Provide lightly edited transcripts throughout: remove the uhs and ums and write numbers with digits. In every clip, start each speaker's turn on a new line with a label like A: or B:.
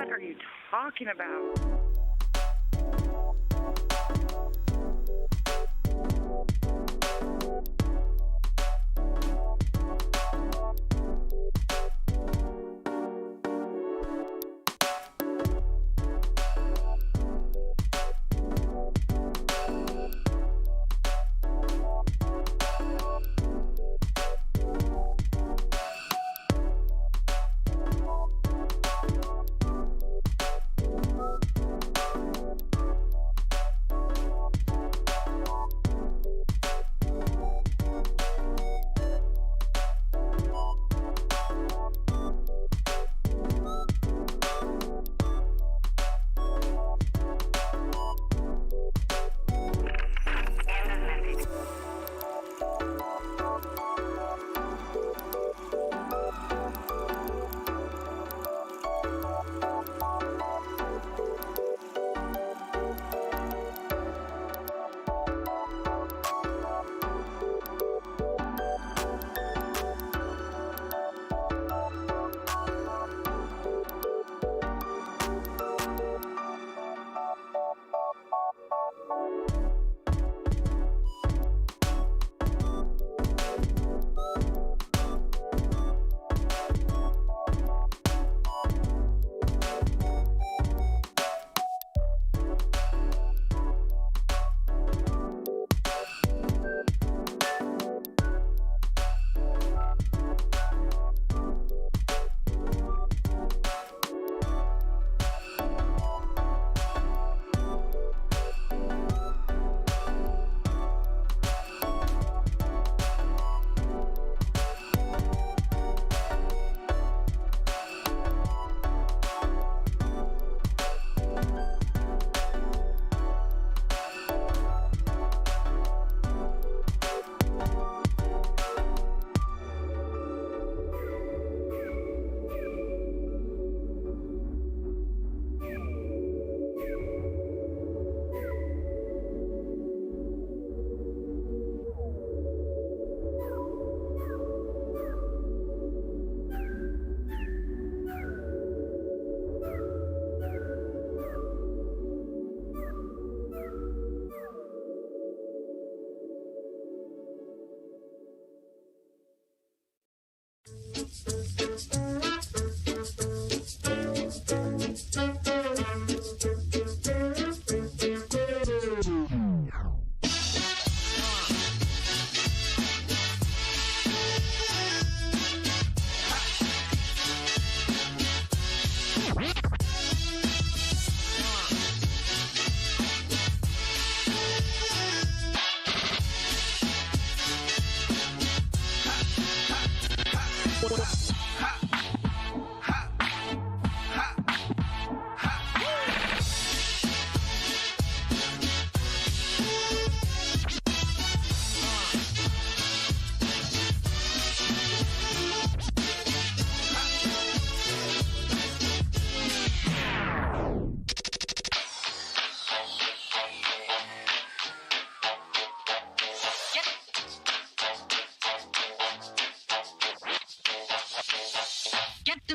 A: What are you talking about?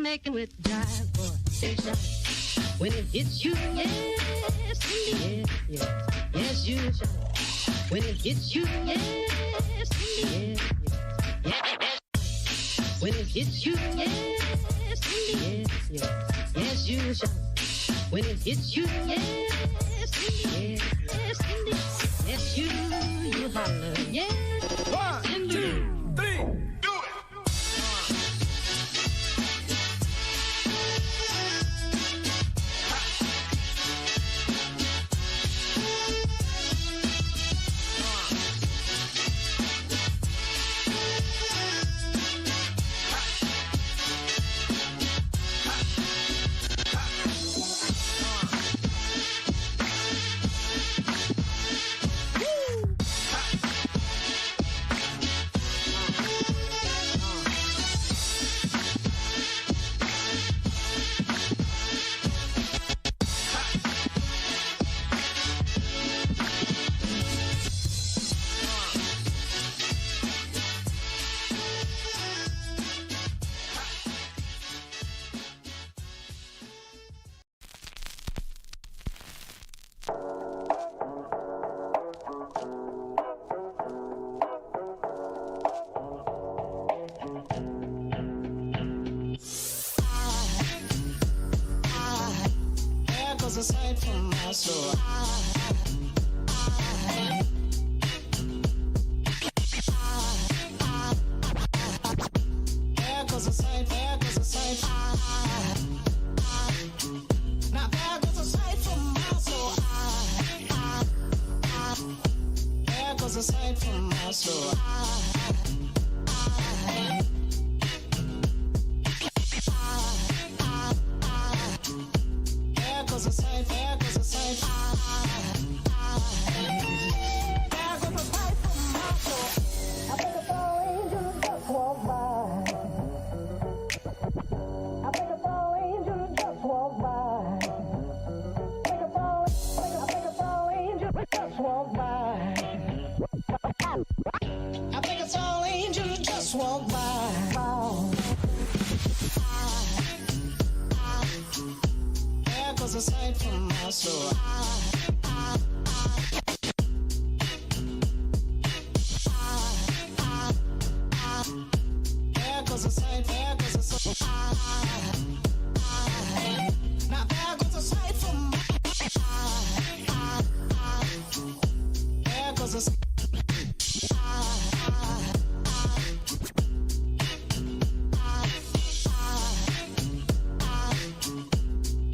B: Making with the drive, boy, station. When it hits you, yes, yes, yes, yes, you shall. When it hits you, yes, yes, yes, yes. When it hits you, yes, yes, yes, yes, you shall. When it hits you, yes, yes, yes, yes, yes, you holler, yes. 1, 2, 3.
C: a sight for my soul. There goes a sight, there goes a sight. Now there goes a sight for my soul. There goes a sight for my soul. There goes a sight, there goes a sight. There goes a sight for my soul. I think a fall angel just walked by. I think a fall angel just walked by. I think a fall angel just walked by. I think a tall angel just walked by. There goes a sight for my soul. There goes a sight, there goes a sight. Now there goes a sight for my there goes a sight.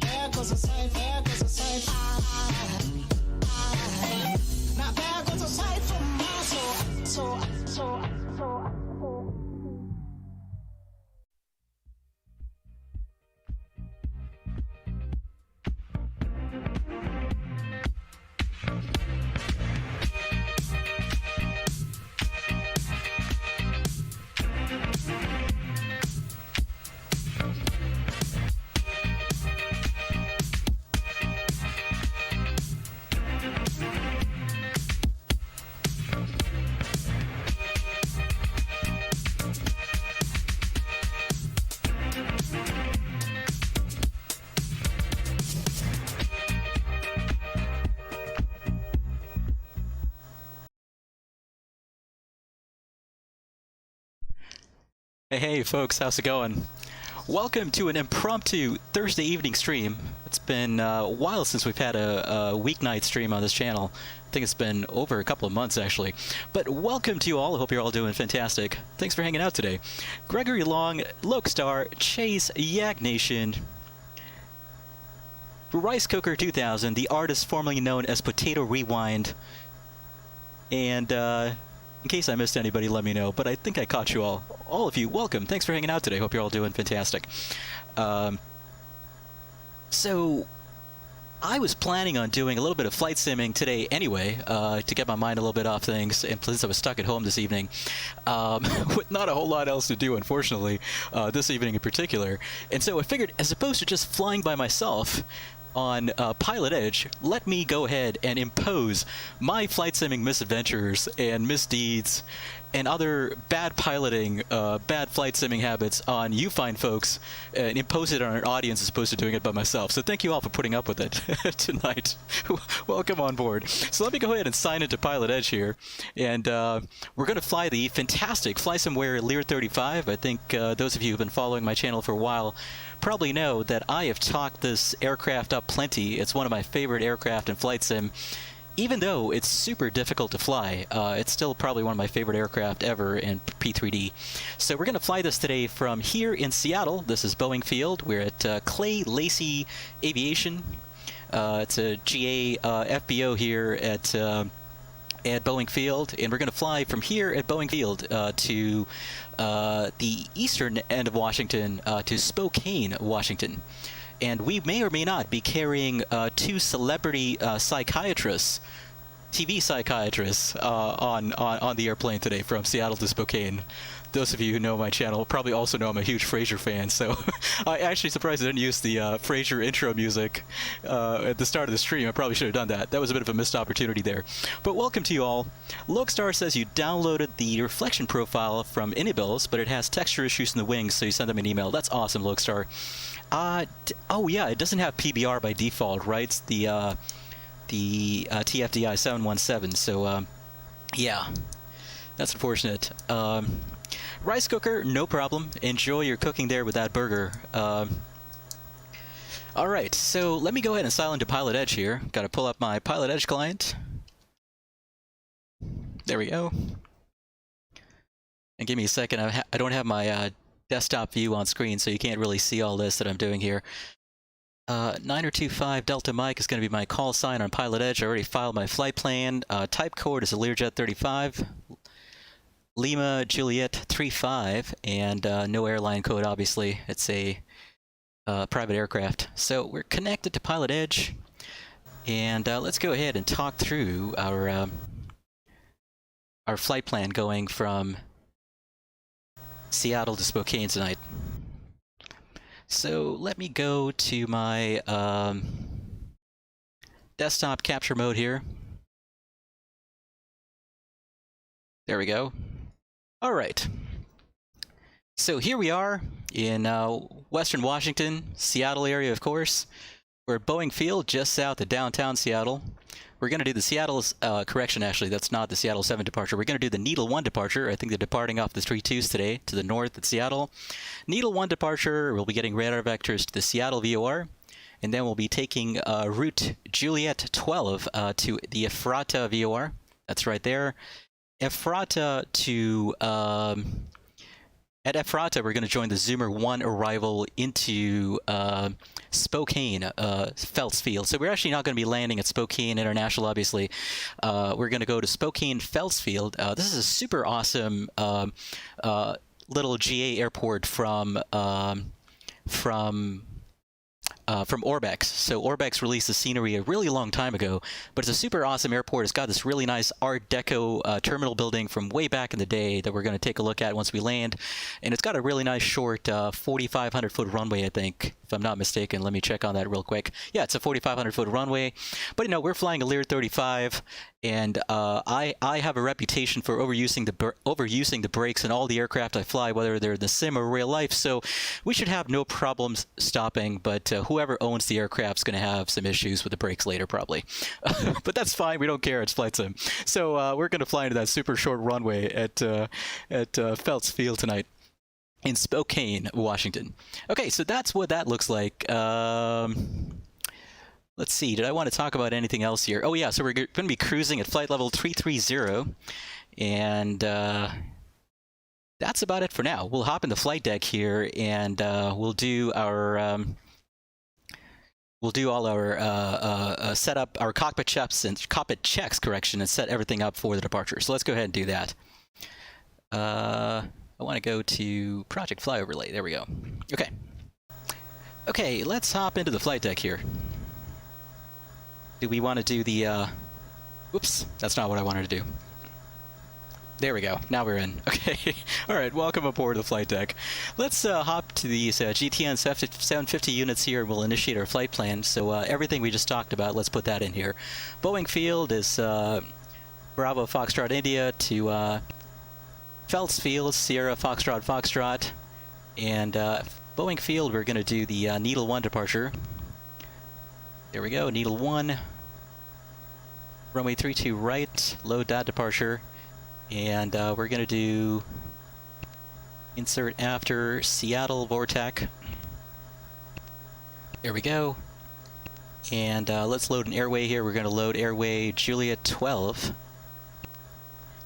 C: There goes a sight, there goes a sight. Now there goes a sight for my soul.
D: Hey folks, how's it going? Welcome to an impromptu Thursday evening stream. It's been a while since we've had a weeknight stream on this channel. I think it's been over a couple of months actually. But welcome to you all. I hope you're all doing fantastic. Thanks for hanging out today. Gregory Long, Lokestar, Chase, Yak Nation, Rice Cooker 2000, the artist formerly known as Potato Rewind, and in case I missed anybody, let me know, but I think I caught you all. All of you, welcome. Thanks for hanging out today. Hope you're all doing fantastic. So, I was planning on doing a little bit of flight simming today anyway, to get my mind a little bit off things, and since I was stuck at home this evening, with not a whole lot else to do, unfortunately, this evening in particular. And so I figured, as opposed to just flying by myself on PilotEdge, let me go ahead and impose my flight simming misadventures and misdeeds and other bad piloting, bad flight simming habits on you fine folks, and impose it on an audience as opposed to doing it by myself. So thank you all for putting up with it tonight. Welcome on board. So let me go ahead and sign into PilotEdge here, and we're going to fly the fantastic Flysimware Lear 35. I think those of you who've been following my channel for a while probably know that I have talked this aircraft up plenty. It's one of my favorite aircraft in flight sim. Even though it's super difficult to fly, it's still probably one of my favorite aircraft ever in P3D. So we're going to fly this today from here in Seattle. This is Boeing Field. We're at Clay Lacey Aviation. It's a GA FBO here at Boeing Field, and we're going to fly from here at Boeing Field to the eastern end of Washington, to Spokane, Washington. And we may or may not be carrying two celebrity psychiatrists, TV psychiatrists, on the airplane today from Seattle to Spokane. Those of you who know my channel probably also know I'm a huge Frasier fan, so I'm actually surprised I didn't use the Frasier intro music at the start of the stream. I probably should have done that. That was a bit of a missed opportunity there. But welcome to you all. Lokestar says you downloaded the reflection profile from Inibils, but it has texture issues in the wings, so you send them an email. That's awesome, Lokestar. Oh yeah, it doesn't have PBR by default, right? It's the TFDI 717. So yeah, that's unfortunate. Rice cooker, no problem. Enjoy your cooking there with that burger. All right, so let me go ahead and sign into PilotEdge here. Got to pull up my PilotEdge client. There we go. And give me a second. I don't have my desktop view on screen, so you can't really see all this that I'm doing here. 9025 Delta Mike is going to be my call sign on PilotEdge. I already filed my flight plan. Type code is a Learjet 35. Lima Juliet 35, and no airline code, obviously. It's a private aircraft. So we're connected to PilotEdge, and let's go ahead and talk through our flight plan going from Seattle to Spokane tonight. So let me go to my desktop capture mode here. There we go. All right. So here we are in Western Washington, Seattle area, of course. We're at Boeing Field, just south of downtown Seattle. We're going to do the Seattle's, correction, actually, that's not the Seattle 7 departure. We're going to do the Needle 1 departure. I think they're departing off the 32s today to the north at Seattle. Needle 1 departure, we'll be getting radar vectors to the Seattle VOR. And then we'll be taking route Juliet 12 to the Ephrata VOR. That's right there. Ephrata to... At Ephrata, we're going to join the Zoomer 1 arrival into Spokane, Phelps Field. So we're actually not going to be landing at Spokane International, obviously. We're going to go to Spokane Phelps Field. This is a super awesome little GA airport from Orbx. So Orbx released the scenery a really long time ago, but it's a super awesome airport. It's got this really nice Art Deco terminal building from way back in the day that we're going to take a look at once we land. And it's got a really nice short 4,500-foot runway, I think, if I'm not mistaken. Let me check on that real quick. Yeah, it's a 4,500-foot runway. But, you know, we're flying a Lear 35, and I have a reputation for overusing the brakes in all the aircraft I fly, whether they're in the sim or real life. So we should have no problems stopping, but whoever owns the aircraft's going to have some issues with the brakes later, probably. But that's fine. We don't care. It's flight sim. So we're going to fly into that super short runway at Phelps Field tonight in Spokane, Washington. Okay, so that's what that looks like. Let's see. Did I want to talk about anything else here? Oh, yeah. So we're going to be cruising at flight level 330. And that's about it for now. We'll hop in the flight deck here, and we'll do our... We'll do all our set up our cockpit checks and set everything up for the departure. So let's go ahead and do that. I want to go to Project Fly Overlay. There we go. Okay. Okay, let's hop into the flight deck here. Do we want to do the... Whoops, that's not what I wanted to do. There we go. Now we're in. Okay. All right. Welcome aboard the flight deck. Let's hop to these GTN 750 units here, and we'll initiate our flight plan. So everything we just talked about, let's put that in here. Boeing Field is Bravo Foxtrot India to Phelps Field, Sierra Foxtrot Foxtrot. And Boeing Field, we're going to do the Needle 1 departure. There we go. Needle 1. Runway 32 right. Load that departure. And we're going to do insert after Seattle Vortec. There we go. And let's load an airway here. We're going to load airway Juliet 12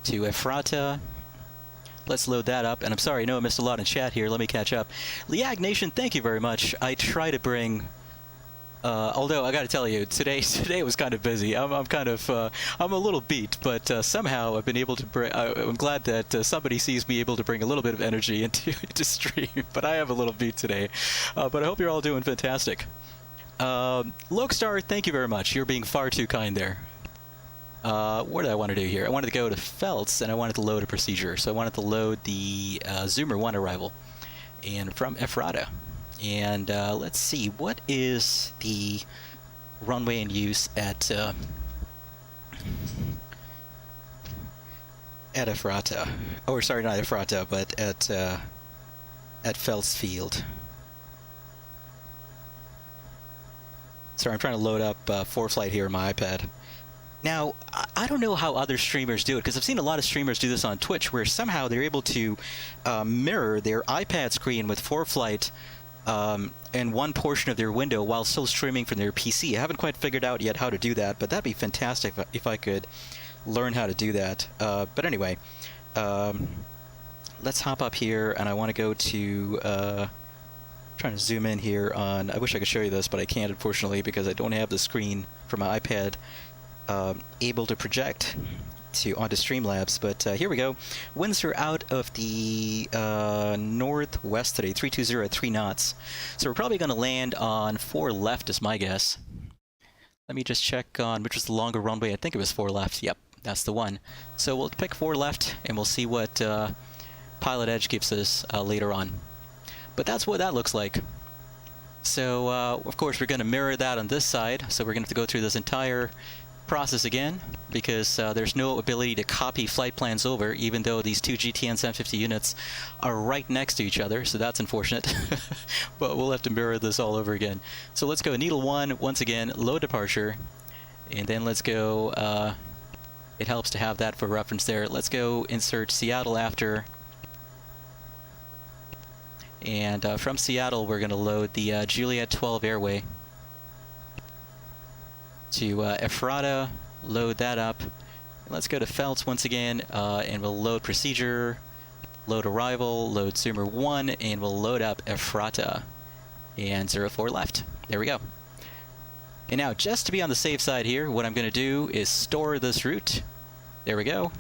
D: to Ephrata. Let's load that up. And I'm sorry, I know I missed a lot in chat here. Let me catch up. Liag Nation, thank you very much. I try to bring... although I got to tell you, today was kind of busy. I'm a little beat, but somehow I've been able to bring. I'm glad that somebody sees me able to bring a little bit of energy into stream. But I have a little beat today. But I hope you're all doing fantastic. Lokestar, thank you very much. You're being far too kind there. What did I want to do here? I wanted to go to Phelps, and I wanted to load a procedure. So I wanted to load the Zoomer 1 arrival, and from Ephrata. And let's see, what is the runway in use at Ephrata? Oh, sorry, not Ephrata, but at Phelps Field. Sorry, I'm trying to load up ForeFlight here on my iPad. Now, I don't know how other streamers do it, because I've seen a lot of streamers do this on Twitch, where somehow they're able to mirror their iPad screen with ForeFlight in one portion of their window while still streaming from their PC. I haven't quite figured out yet how to do that, but that'd be fantastic if I could learn how to do that. But anyway, let's hop up here, and I want to go to trying to zoom in here on. I wish I could show you this, but I can't, unfortunately, because I don't have the screen for my iPad able to project onto Streamlabs. But here we go. Winds are out of the northwest today, 320 at 3 knots. So we're probably going to land on 4 left is my guess. Let me just check on which was the longer runway. I think it was 4 left. Yep, that's the one. So we'll pick 4 left, and we'll see what PilotEdge gives us later on. But that's what that looks like. So of course we're going to mirror that on this side. So we're going to have to go through this entire process again, because there's no ability to copy flight plans over, even though these two GTN 750 units are right next to each other, so that's unfortunate. But we'll have to mirror this all over again. So let's go needle 1 once again, low departure, and then let's go, it helps to have that for reference there. Let's go insert Seattle after, and from Seattle we're going to load the Juliet 12 airway to Ephrata, load that up. Let's go to Felts once again, and we'll load procedure, load arrival, load Zoomer 1, and we'll load up Ephrata. And 04 left. There we go. And now, just to be on the safe side here, what I'm going to do is store this route. There we go.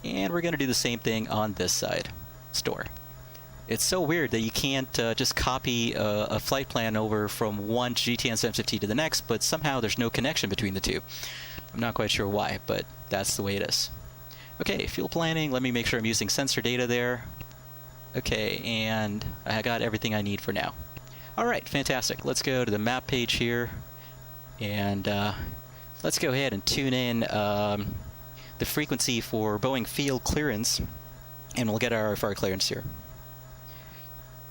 D: And we're going to do the same thing on this side. Store. It's so weird that you can't just copy a flight plan over from one GTN 750 to the next, but somehow there's no connection between the two. I'm not quite sure why, but that's the way it is. Okay, fuel planning. Let me make sure I'm using sensor data there. Okay, and I got everything I need for now. All right, fantastic. Let's go to the map page here, and let's go ahead and tune in the frequency for Boeing field clearance, and we'll get our RFR clearance here.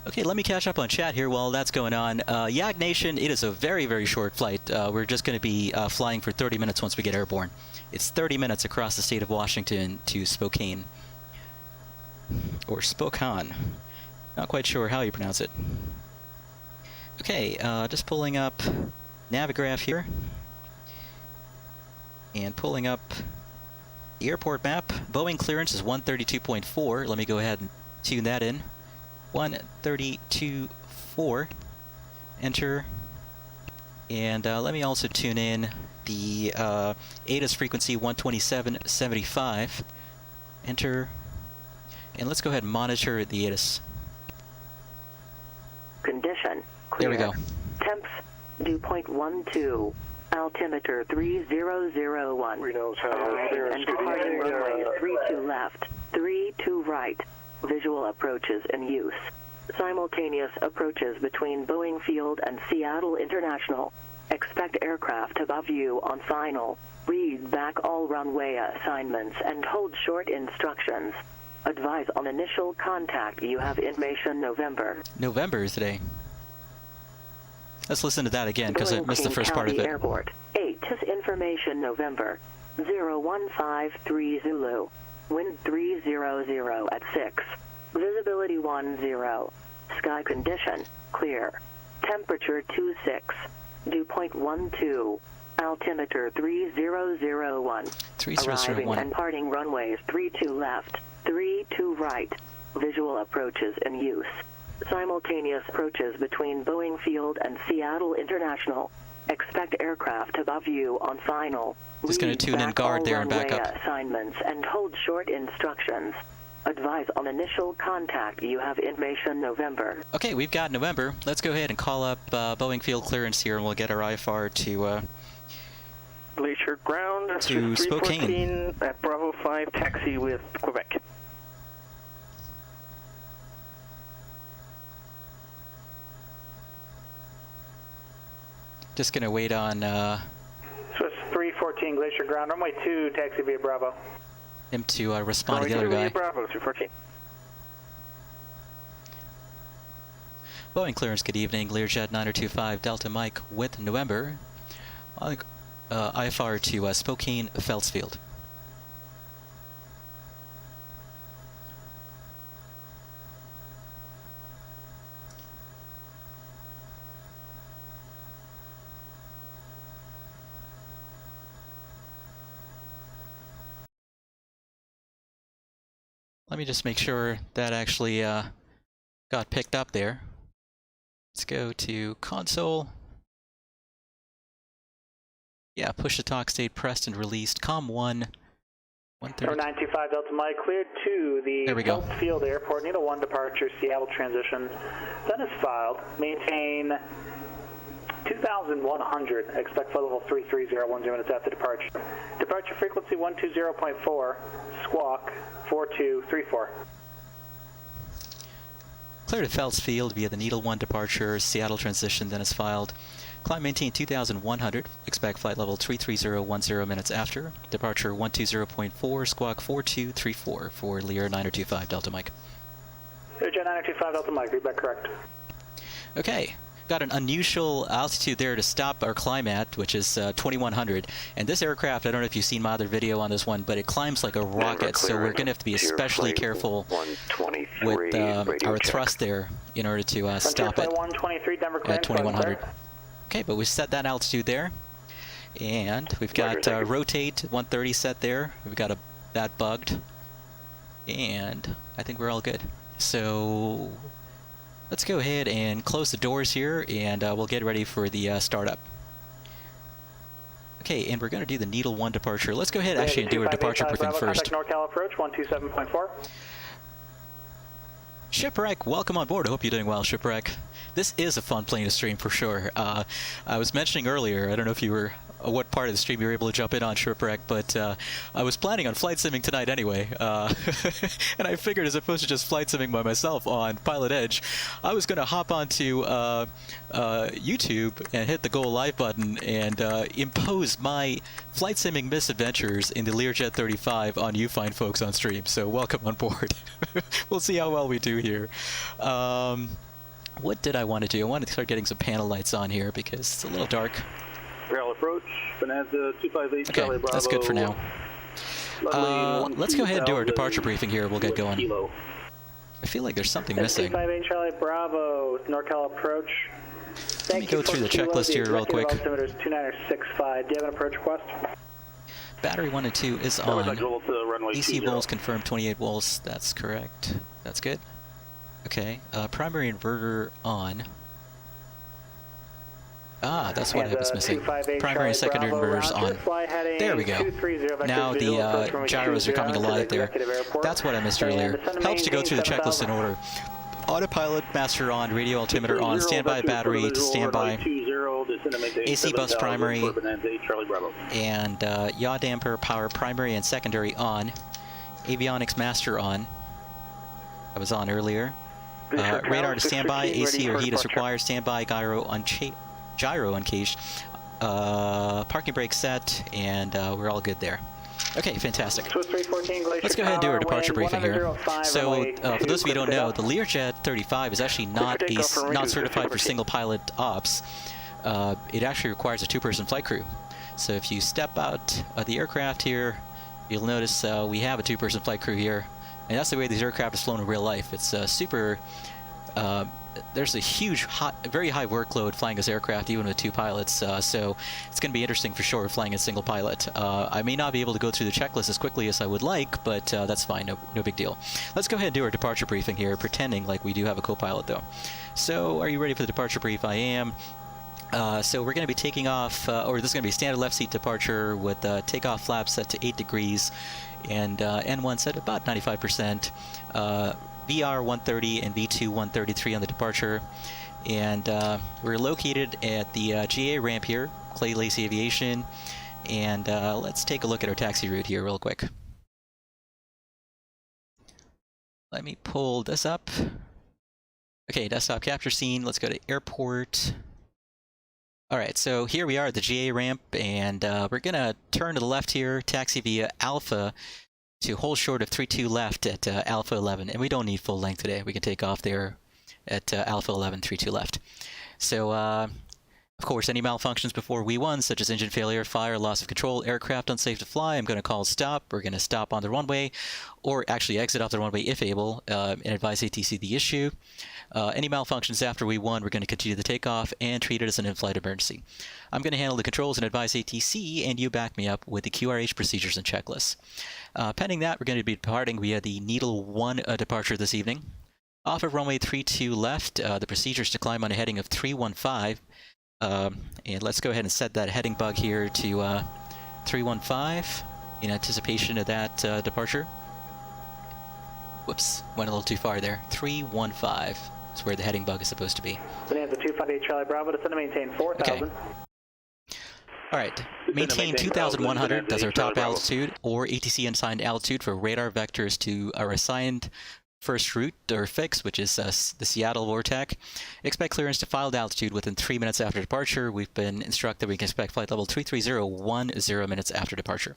D: Okay, let me catch up on chat here while that's going on. Yag Nation, it is a very, very short flight. We're just going to be flying for 30 minutes once we get airborne. It's 30 minutes across the state of Washington to Spokane. Or Spokane. Not quite sure how you pronounce it. Okay, just pulling up Navigraph here. And pulling up the airport map. Boeing clearance is 132.4. Let me go ahead and tune that in. 132.4, enter, and let me also tune in the ATIS frequency 127.75, enter, and let's go ahead and monitor the ATIS.
E: Condition clear.
D: There we go.
E: Temps dew point 12, altimeter 3001.
F: Reno's how
E: And departing runway 32 left, 32 right. Visual approaches in use. Simultaneous approaches between Boeing Field and Seattle International. Expect aircraft above you on final. Read back all runway assignments and hold short instructions. Advise on initial contact. You have information November.
D: November is today. Let's listen to that again, because I missed the first part of it.
E: Airport. 8 is information November. 0153 Zulu. Wind 300 at 6. Visibility 10. Sky condition clear. Temperature 26. Dew point 12. Altimeter 3001.
D: 3001.
E: Arriving and parting runways 32 left, 32 right. Visual approaches in use. Simultaneous approaches between Boeing Field and Seattle International. Expect aircraft above you on final.
D: Just going to tune in guard there and back up.
E: Assignments and hold short instructions. Advise on initial contact. You have information November.
D: Okay, we've got November. Let's go ahead and call up Boeing field clearance here, and we'll get our IFR to
F: Glacier ground
D: to Spokane.
F: 314 at Bravo 5, taxi with Quebec.
D: just going to wait on
G: So it's 314 Glacier ground, runway 2, taxi via Bravo.
D: him to respond to the
F: Runway
D: other
F: 2 via
D: guy.
F: Bravo, 314.
D: Boeing clearance, good evening. Learjet 9025 Delta Mike with November. IFR to Spokane Feltsfield. Let me just make sure that actually got picked up there. Let's go to console. Yeah, push to talk state pressed and released. COM 1. 130.
G: 925 Delta Mike, cleared to the
D: There we go.
G: Phelps Field Airport, Needle 1 departure, Seattle transition. Then is filed. Maintain 2,100. Expect flight level 330 10 minutes after departure. Departure frequency 120.4. Squawk 4234.
D: Clear to Phelps Field via the Needle 1 departure, Seattle transition, then is filed. Climb maintain 2,100. Expect flight level 330 10 minutes after. Departure 120.4, squawk 4234 for Lear 9025 Delta Mike.
G: Learjet 9025 Delta Mike, read back correct.
D: Okay. Got an unusual altitude there to stop or climb at, which is 2,100. And this aircraft, I don't know if you've seen my other video on this one, but it climbs like a rocket, so we're going to have to be especially careful with our thrust there in order to stop it
G: 123, Denver
D: at 2,100. Okay, but we set that altitude there. And we've got rotate 130 set there. We've got that bugged. And I think we're all good. So let's go ahead and close the doors here, and we'll get ready for the startup. Okay, and we're going to do the Needle 1 departure. Let's go ahead actually and do a departure briefing first.
G: NorCal approach 127.4.
D: Shipwreck, welcome on board. I hope you're doing well, Shipwreck. This is a fun plane to stream for sure. I was mentioning earlier, I don't know if you were, what part of the stream you were able to jump in on, Shipwreck, but I was planning on flight simming tonight anyway. And I figured as opposed to just flight simming by myself on PilotEdge, I was going to hop onto YouTube and hit the Go Live button and impose my flight simming misadventures in the Learjet 35 on you fine folks on stream. So welcome on board. We'll see how well we do here. What did I want to do? I wanted to start getting some panel lights on here because it's a little dark.
H: Rail approach, Bonanza 258
D: Okay,
H: Charlie Bravo.
D: that's good for now. Let's go ahead and do our departure briefing here. We'll get going.
H: Kilo.
D: I feel like there's something missing.
G: 258 Charlie Bravo, NorCal approach.
D: Let me go through the checklist here real quick.
G: 2965. Do you have an approach request?
D: Battery 1 and 2 is on. AC volts confirmed 28 volts. That's correct. That's good. Okay. Primary inverter on. Ah, that's what I was missing. Primary and secondary inverters on. There we go. Now the gyros are coming alive there. That's what I missed earlier. Helps to go through the checklist in order. Autopilot, master on, radio altimeter on, standby battery, standby, AC bus primary, and yaw damper power primary and secondary on, avionics master on. I was on earlier. Radar to standby, AC or heat is required, standby, gyro uncaged, parking brake set, and we're all good there. Okay, fantastic. Let's go ahead and do our departure briefing here. So, for those of you who don't know, the Learjet 35 is actually not certified for single pilot ops. It actually requires a two-person flight crew. So if you step out of the aircraft here, you'll notice we have a two-person flight crew here, and that's the way these aircraft is flown in real life. It's super. There's a huge, very high workload flying this aircraft, even with two pilots, so it's going to be interesting for sure flying a single pilot. I may not be able to go through the checklist as quickly as I would like, but that's fine, no big deal. Let's go ahead and do our departure briefing here, pretending like we do have a co-pilot though. So, are you ready for the departure brief? I am. So we're going to be taking off, or this is going to be standard left seat departure with takeoff flaps set to 8 degrees, and N1 set at about 95%. VR 130 and V2 133 on the departure, and we're located at the GA ramp here, Clay Lacy Aviation, and let's take a look at our taxi route here real quick. Let me pull this up. Okay, desktop capture scene. Let's go to airport. Alright, so here we are at the GA ramp, and we're gonna turn to the left here, taxi via Alpha to hold short of 32 left at Alpha 11, and we don't need full length today. We can take off there at Alpha 11, 32 left. So Of course, any malfunctions before V1, such as engine failure, fire, loss of control, aircraft unsafe to fly, I'm going to call stop. We're going to stop on the runway, or actually exit off the runway if able, and advise ATC the issue. Any malfunctions after V1, we're going to continue the takeoff and treat it as an in-flight emergency. I'm going to handle the controls and advise ATC, and you back me up with the QRH procedures and checklists. Pending that, we're going to be departing via the Needle 1 departure this evening. Off of runway 32 left, the procedures to climb on a heading of 315. And let's go ahead and set that heading bug here to 315 in anticipation of that departure. Whoops, went a little too far there. 315 is where the heading bug is supposed to be.
G: Bonanza 258 Charlie Bravo, descend to maintain 4,000.
D: Okay. All right, maintain 2,100, that's our top altitude, or ATC unsigned altitude for radar vectors to our assigned first route or fix, which is the Seattle Vortex. Expect clearance to filed altitude within 3 minutes after departure. We've been instructed we can expect flight level 330 10 minutes after departure.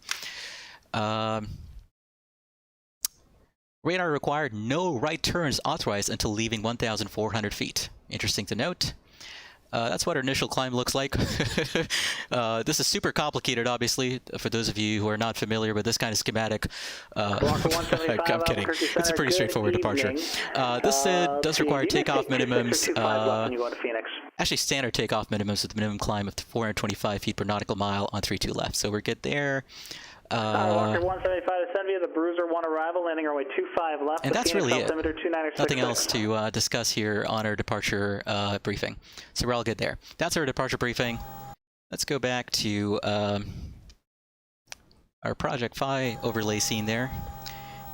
D: Radar required, no right turns authorized until leaving 1,400 feet. Interesting to note. That's what our initial climb looks like. This is super complicated, obviously, for those of you who are not familiar with this kind of schematic. I'm kidding. It's a pretty straightforward departure. This does require takeoff minimums. Actually, standard takeoff minimums with a minimum climb of 425 feet per nautical mile on 32 left. So we're good there.
G: Walker 175 descend via the Bruiser 1 arrival, landing runway 25 left.
D: And that's really it.
G: 296.
D: Nothing else to discuss here on our departure briefing. So we're all good there. That's our departure briefing. Let's go back to our Project Phi overlay scene there.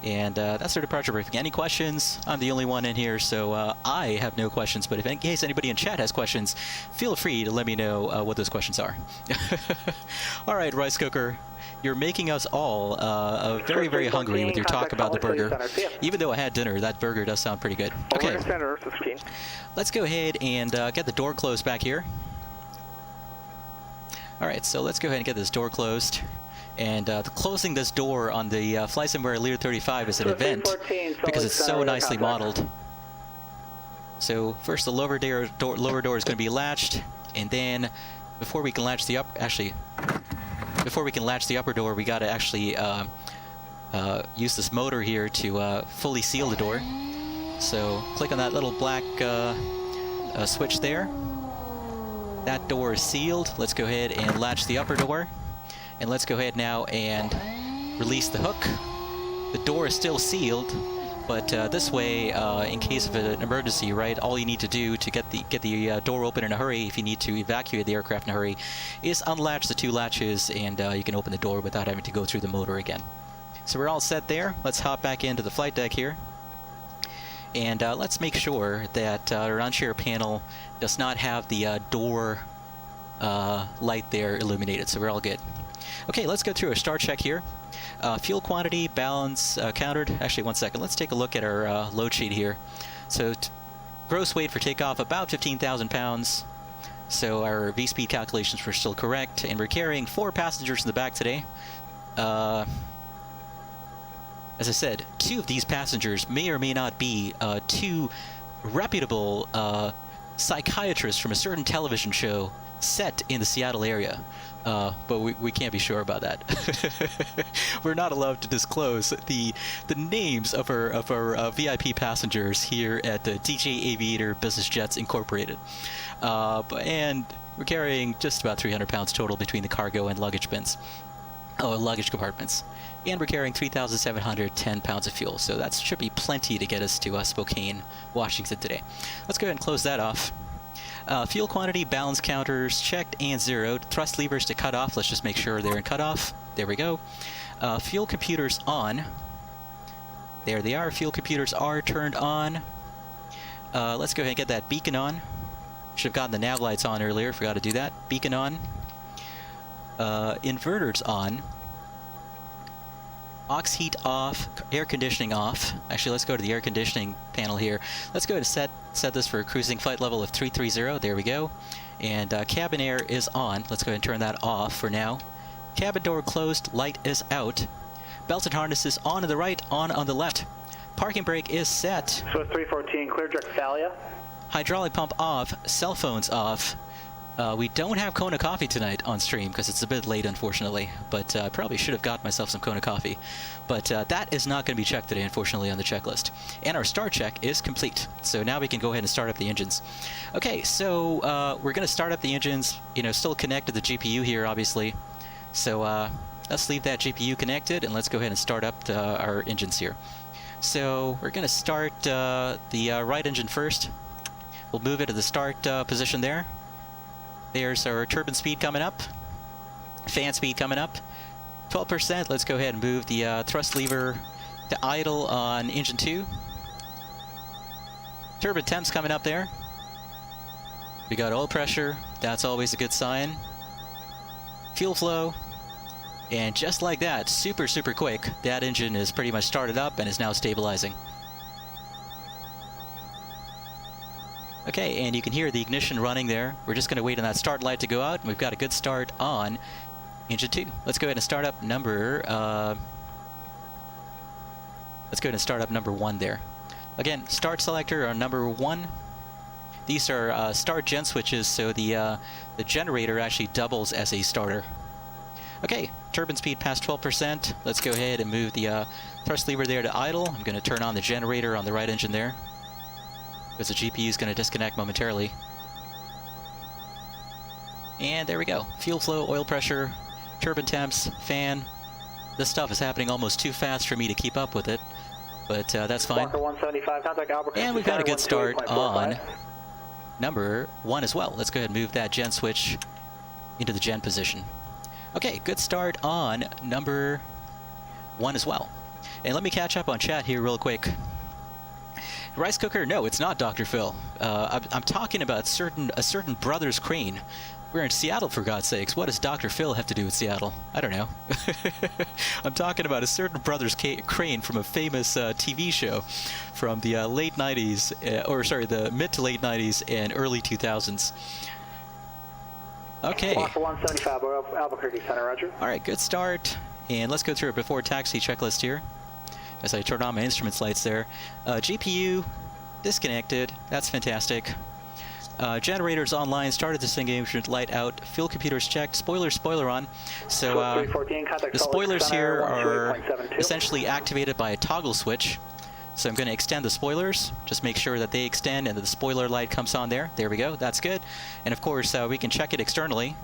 D: And that's our departure briefing. Any questions? I'm the only one in here, so I have no questions. But if in case anybody in chat has questions, feel free to let me know what those questions are. All right, Rice Cooker. You're making us all very, very hungry with your talk about the burger. Even though I had dinner, that burger does sound pretty good. Okay, let's go ahead and get the door closed back here. All right, so let's go ahead and get this door closed. And closing this door on the Flysimware Lear 35 is an event because it's so nicely modeled. So first the lower door is going to be latched, and then before we can latch the before we can latch the upper door, we got to actually use this motor here to fully seal the door. So click on that little black switch there. That door is sealed. Let's go ahead and latch the upper door. And let's go ahead now and release the hook. The door is still sealed, but this way, in case of an emergency, right, all you need to do to get the door open in a hurry, if you need to evacuate the aircraft in a hurry, is unlatch the two latches, and you can open the door without having to go through the motor again. So we're all set there. Let's hop back into the flight deck here. And let's make sure that our on-share panel does not have the door light there illuminated, so we're all good. Okay, let's go through a start check here. Fuel quantity, balance, countered. Actually, one second. Let's take a look at our load sheet here. So gross weight for takeoff, about 15,000 pounds. So our V-speed calculations were still correct. And we're carrying 4 passengers in the back today. As I said, 2 of these passengers may or may not be 2 reputable psychiatrists from a certain television show set in the Seattle area. But we can't be sure about that. We're not allowed to disclose the names of our VIP passengers here at the DJ Aviator Business Jets Incorporated. And we're carrying just about 300 pounds total between the cargo and luggage bins, luggage compartments. And we're carrying 3,710 pounds of fuel, so that should be plenty to get us to Spokane, Washington today. Let's go ahead and close that off. Fuel quantity, balance counters checked and zeroed. Thrust levers to cut off. Let's just make sure they're in cutoff. There we go. Fuel computers on. There they are. Fuel computers are turned on. Let's go ahead and get that beacon on. Should have gotten the nav lights on earlier. Forgot to do that. Beacon on. Inverters on. Aux heat off, air conditioning off. Actually, let's go to the air conditioning panel here. Let's go ahead and set this for a cruising flight level of 330. There we go. And cabin air is on. Let's go ahead and turn that off for now. Cabin door closed, light is out. Belts and harnesses on the right, on the left. Parking brake is set.
G: Swift 314, clear direct Thalia.
D: Hydraulic pump off, cell phones off. We don't have Kona coffee tonight on stream because it's a bit late, unfortunately. But I probably should have got myself some Kona coffee. But that is not going to be checked today, unfortunately, on the checklist. And our start check is complete. So now we can go ahead and start up the engines. Okay, so we're going to start up the engines, you know, still connected to the GPU here, obviously. So let's leave that GPU connected, and let's go ahead and start up our engines here. So we're going to start the right engine first. We'll move it to the start position there. There's our turbine speed coming up. Fan speed coming up. 12%. Let's go ahead and move the thrust lever to idle on engine 2. Turbine temps coming up there. We got oil pressure. That's always a good sign. Fuel flow. And just like that, super, super quick, that engine is pretty much started up and is now stabilizing. Okay, and you can hear the ignition running there. We're just going to wait on that start light to go out, and we've got a good start on engine 2. Let's go ahead and start up number... let's go ahead and start up number 1 there. Again, start selector on number 1. These are start gen switches, so the generator actually doubles as a starter. Okay, turbine speed past 12%. Let's go ahead and move the thrust lever there to idle. I'm going to turn on the generator on the right engine there, because the GPU is going to disconnect momentarily. And there we go. Fuel flow, oil pressure, turbine temps, fan. This stuff is happening almost too fast for me to keep up with it, but that's fine. And we've got a good start on number 1 as well. Let's go ahead and move that gen switch into the gen position. Okay, good start on number 1 as well. And let me catch up on chat here real quick. Rice cooker? No, it's not Dr. Phil. I'm talking about a certain Brothers crane. We're in Seattle, for God's sakes. What does Dr. Phil have to do with Seattle? I don't know. I'm talking about a certain Brothers crane from a famous TV show from the late 90s, the mid to late 90s and early 2000s. Okay.
G: 175, Albuquerque Center, roger.
D: All right, good start. And let's go through a before taxi checklist here as I turn on my instruments lights there. GPU disconnected. That's fantastic. Generators online. Started disengagement light out. Fuel computers checked. Spoiler on. So the spoilers here are essentially activated by a toggle switch. So I'm going to extend the spoilers. Just make sure that they extend and that the spoiler light comes on there. There we go. That's good. And of course, we can check it externally.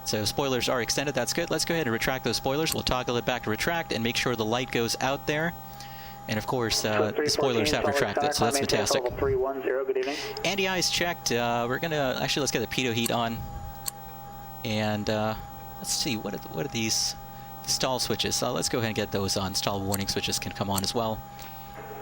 D: So spoilers are extended. That's good. Let's go ahead and retract those spoilers. We'll toggle it back to retract and make sure the light goes out there. And of course, the spoilers have retracted, so that's fantastic. Anti-ice checked. We're going to... Actually, let's get the pitot heat on. And let's see. What are these stall switches? So let's go ahead and get those on. Stall warning switches can come on as well.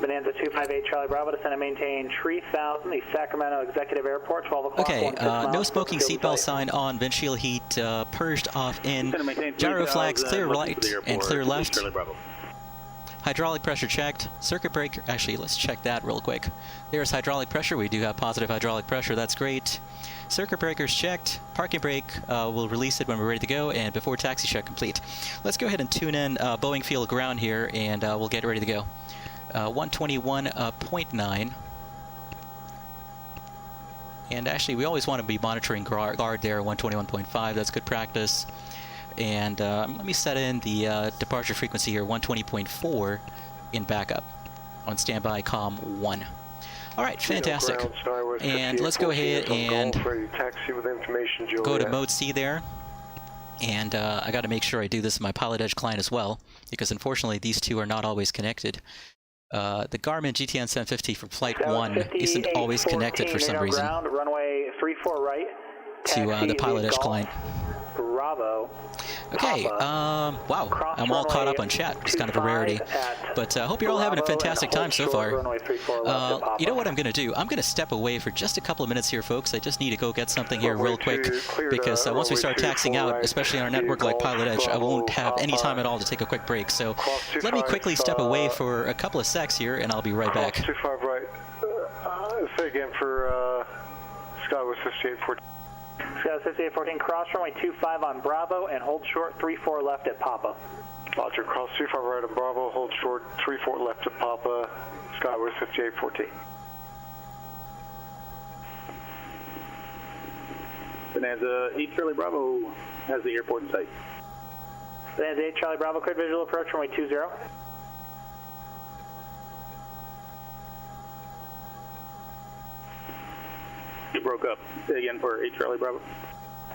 G: Bonanza 258 Charlie Bravo, descend and maintain 3000, the Sacramento Executive Airport, 12 o'clock.
D: Okay, no smoking seatbelt sign on, windshield heat purged off in, gyro flags clear right and clear left. Hydraulic pressure checked, circuit breaker, actually let's check that real quick. There's hydraulic pressure, we do have positive hydraulic pressure, that's great. Circuit breakers checked, parking brake, we'll release it when we're ready to go, and before taxi check complete. Let's go ahead and tune in Boeing field ground here, and we'll get ready to go. 121.9. And actually, we always want to be monitoring guard there, 121.5. That's good practice. And let me set in the departure frequency here, 120.4 in backup on standby comm 1. All right, fantastic. And let's go ahead and go to mode C there. And I got to make sure I do this in my PilotEdge client as well, because unfortunately these two are not always connected. The Garmin GTN 750 from Flight 1 isn't always connected for some reason
G: runway 34 right,
D: to the PilotEdge client.
G: Bravo.
D: Okay, wow, I'm all caught up on chat. It's kind of a rarity. But I hope you're all having a fantastic time so far. You know what I'm going to do? I'm going to step away for just a couple of minutes here, folks. I just need to go get something here real quick, because once we start taxiing out, especially on a network like PilotEdge, I won't have any time at all to take a quick break. So let me quickly step away for a couple of secs here, and I'll be right back.
I: 25 right. Say again for Skywest 5814.
G: Skywest 5814, cross runway 25 on Bravo and hold short 34 left at Papa.
I: Roger, cross 35 right on Bravo, hold short 34 left at Papa, Skywest 5814.
H: Bonanza 8 Charlie Bravo has the airport in sight.
G: Bonanza 8 Charlie Bravo, cleared visual approach, runway 20.
H: You broke up. Say again for 8 Charlie Bravo.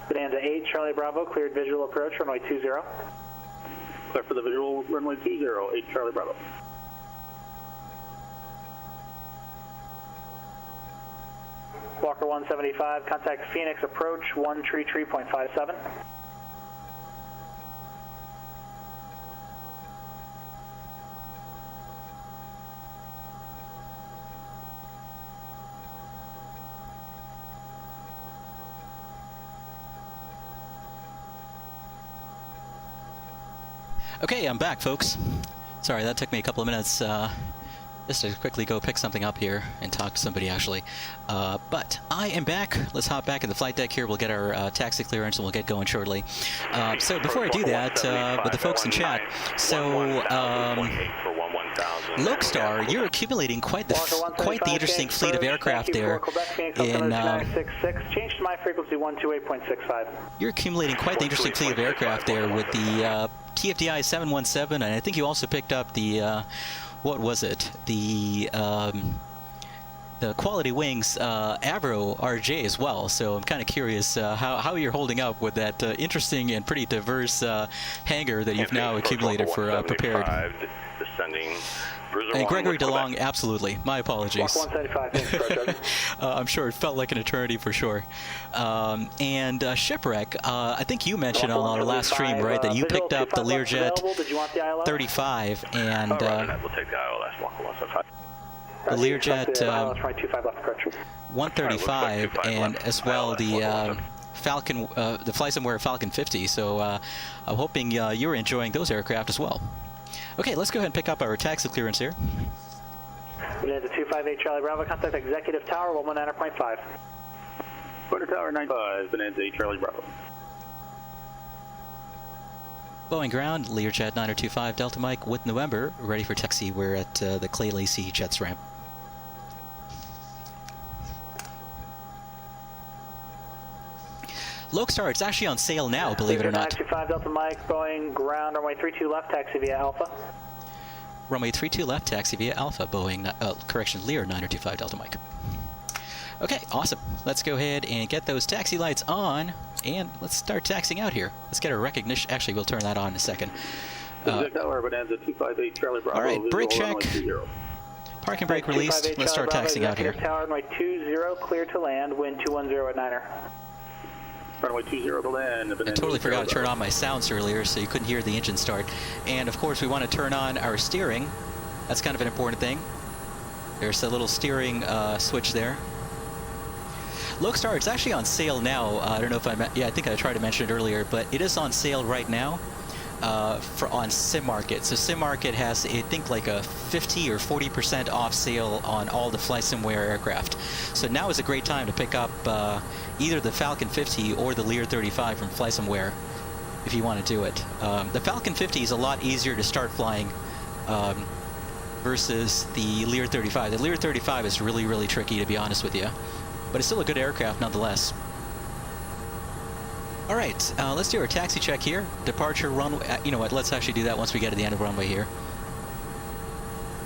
G: Bonanza 8 Charlie Bravo, cleared visual approach, runway 20.
H: Clear for the visual, runway 20, 8 Charlie Bravo.
G: Walker 175, contact Phoenix approach 133.57.
D: Okay, I'm back, folks. Sorry, that took me a couple of minutes just to quickly go pick something up here and talk to somebody, actually. But I am back. Let's hop back in the flight deck here. We'll get our taxi clearance and we'll get going shortly. So before I do that, with the folks in chat, so Lokestar, you're accumulating quite the interesting fleet of aircraft there. In
G: change to my frequency 128.65.
D: You're accumulating quite the interesting fleet of aircraft there with the TFDI 717, and I think you also picked up the what was it? The Quality Wings Avro RJ as well. So I'm kind of curious how you're holding up with that interesting and pretty diverse hangar that you've now accumulated for prepared.
J: Descending.
D: And Gregory DeLong, absolutely. My apologies.
G: 175,
D: I'm sure it felt like an eternity for sure. And Shipwreck, I think you mentioned on our last stream, right, that you picked up the Learjet 35 and
J: we'll take the ILS.
D: the Learjet 135 and as well the Falcon, the Flysimware Falcon 50. So I'm hoping you're enjoying those aircraft as well. Okay, let's go ahead and pick up our taxi clearance here.
G: Bonanza 258 Charlie Bravo, contact Executive Tower 119.5.
H: Quarter Tower 95, Bonanza 8 Charlie Bravo.
D: Boeing ground, Learjet 9025 Delta Mike with November, ready for taxi. We're at the Clay Lacey Jets ramp. Lokestar, it's actually on sale now, believe it or not.
G: 925 Delta Mike, Boeing ground, runway 32 left, taxi via Alpha.
D: Runway 32 left, taxi via Alpha, Boeing, correction, Lear 925 Delta Mike. Okay, awesome. Let's go ahead and get those taxi lights on, and let's start taxiing out here. Let's get our recognition. Actually, we'll turn that on in a second.
H: Tower, Bonanza 258 Charlie Bravo.
D: All right, brake check. Parking brake released. Let's start taxiing out here.
G: Tower, runway 20, clear to land, wind 210 at Niner.
H: Runway 20 to land.
D: I totally forgot to turn on my sounds earlier, so you couldn't hear the engine start. And of course, we want to turn on our steering. That's kind of an important thing. There's a little steering switch there. Lokestar, it's actually on sale now. I don't know if I think I tried to mention it earlier, but it is on sale right now on SimMarket. So SimMarket has, I think, like a 50 or 40% off sale on all the Flysimware aircraft. So now is a great time to pick up either the Falcon 50 or the Lear 35 from Flysimware if you want to do it. The Falcon 50 is a lot easier to start flying versus the Lear 35. The Lear 35 is really, really tricky, to be honest with you. But it's still a good aircraft nonetheless. All right, let's do our taxi check here. Departure runway. You know what? Let's actually do that once we get to the end of runway here.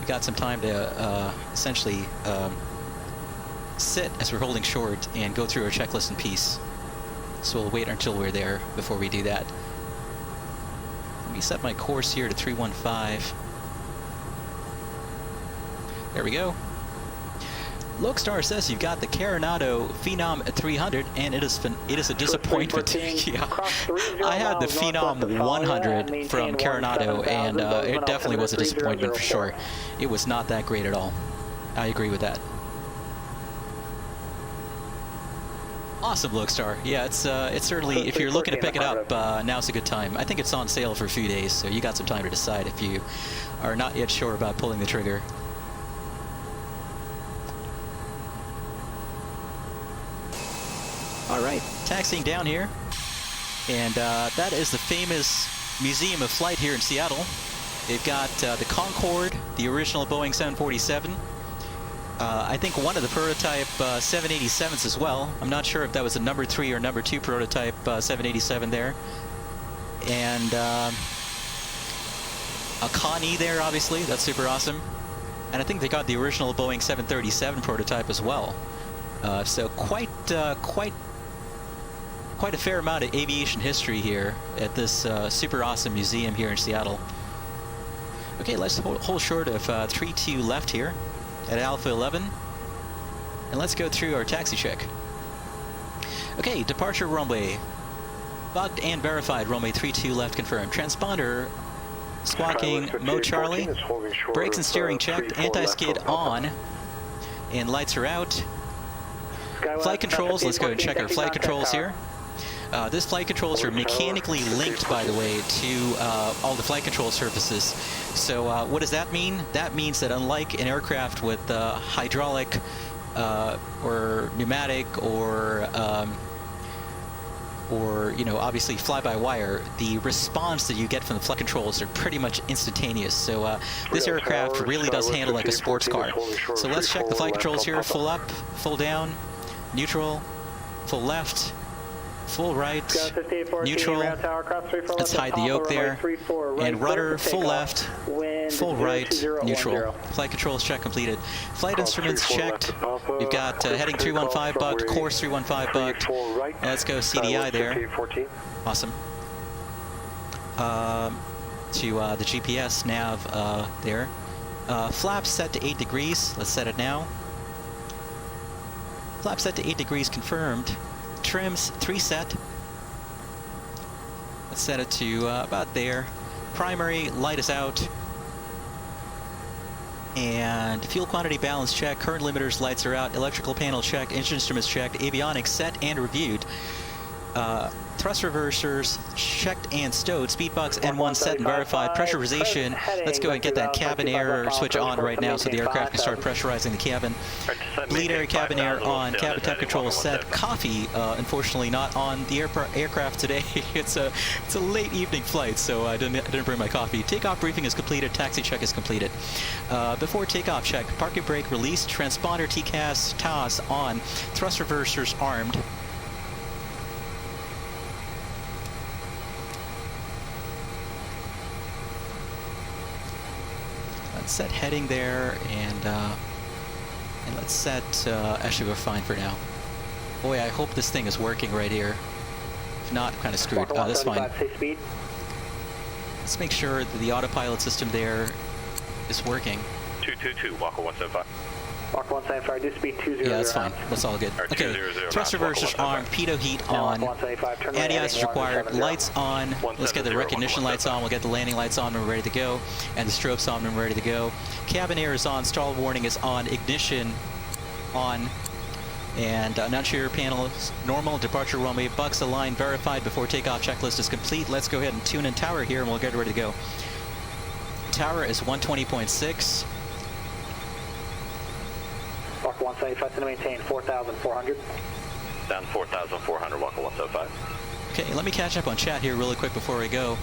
D: We got some time to essentially sit as we're holding short and go through our checklist in peace. So we'll wait until we're there before we do that. Let me set my course here to 315. There we go. Lokestar says you've got the Coronado Phenom 300, and it is a disappointment. Yeah. I had the Phenom 100 from Coronado, and it definitely was a disappointment for sure. It was not that great at all. I agree with that. Awesome, Lokestar. Yeah, it's certainly, if you're looking to pick it up, now's a good time. I think it's on sale for a few days, so you got some time to decide if you are not yet sure about pulling the trigger. All right, taxiing down here, and that is the famous Museum of Flight here in Seattle. They've got the Concorde, the original Boeing 747. I think one of the prototype 787s as well. I'm not sure if that was a number 3 or number 2 prototype 787 there. And a Connie there, obviously. That's super awesome. And I think they got the original Boeing 737 prototype as well. So quite a fair amount of aviation history here at this super awesome museum here in Seattle. Okay, let's hold short of 3-2 left here at Alpha 11. And let's go through our taxi check. Okay, departure runway. Bugged and verified, runway 32 left confirmed. Transponder squawking mode Charlie. Brakes and steering checked, anti-skid on. And lights are out. Flight controls, let's go and check our flight controls here. This flight controls are mechanically linked, by the way, to all the flight control surfaces. So what does that mean? That means that unlike an aircraft with hydraulic or pneumatic or you know, obviously fly-by-wire, the response that you get from the flight controls are pretty much instantaneous. So this aircraft really does handle like a sports car. So let's check the flight controls here. Full up, full down, neutral, full left, full right, neutral. Let's hide the yoke there. And rudder, full left, full right, neutral. Flight controls check completed. Flight instruments checked. We've got heading 315 bugged, course 315 bugged. Let's go CDI there. Awesome. To the GPS nav there. Flaps set to 8 degrees. Let's set it now. Flap set to 8 degrees confirmed. Trims 3 set. Let's set it to about there. Primary light is out. And fuel quantity balance check. Current limiters lights are out. Electrical panel check. Engine instruments checked. Avionics set and reviewed. Thrust reversers checked and stowed. Speedbox N1 set and verified. Pressurization. Let's go and get that cabin air switch on right now so the aircraft can start pressurizing the cabin. Lead air, cabin air on. Cabin temp control set. Coffee, unfortunately, not on the aircraft today. It's a late evening flight, so I didn't bring my coffee. Takeoff briefing is completed. Taxi check is completed. Before takeoff check, parking brake released. Transponder TCAS TAS on. Thrust reversers armed. Set heading there, and let's set, actually we're fine for now. Boy, I hope this thing is working right here. If not, I'm kind of screwed. That's fine. Let's make sure that the autopilot system there is working.
J: 222, Walker 175.
G: Walker 175, do speed 20.
D: Yeah, that's fine. That's all good. Okay, thrust reversers armed, pitot heat on, anti-ice is required, lights on. Let's get the recognition lights on. We'll get the landing lights on when we're ready to go, and the strobes on when we're ready to go. Cabin air is on, stall warning is on, ignition on, and annunciator panel normal, departure runway, bugs align, verified before takeoff checklist is complete. Let's go ahead and tune in tower here, and we'll get ready to go. Tower is 120.6.
G: Walker 175 to maintain 4,400.
J: Down 4,400, Walker 175.
D: Okay, let me catch up on chat here really quick before we go.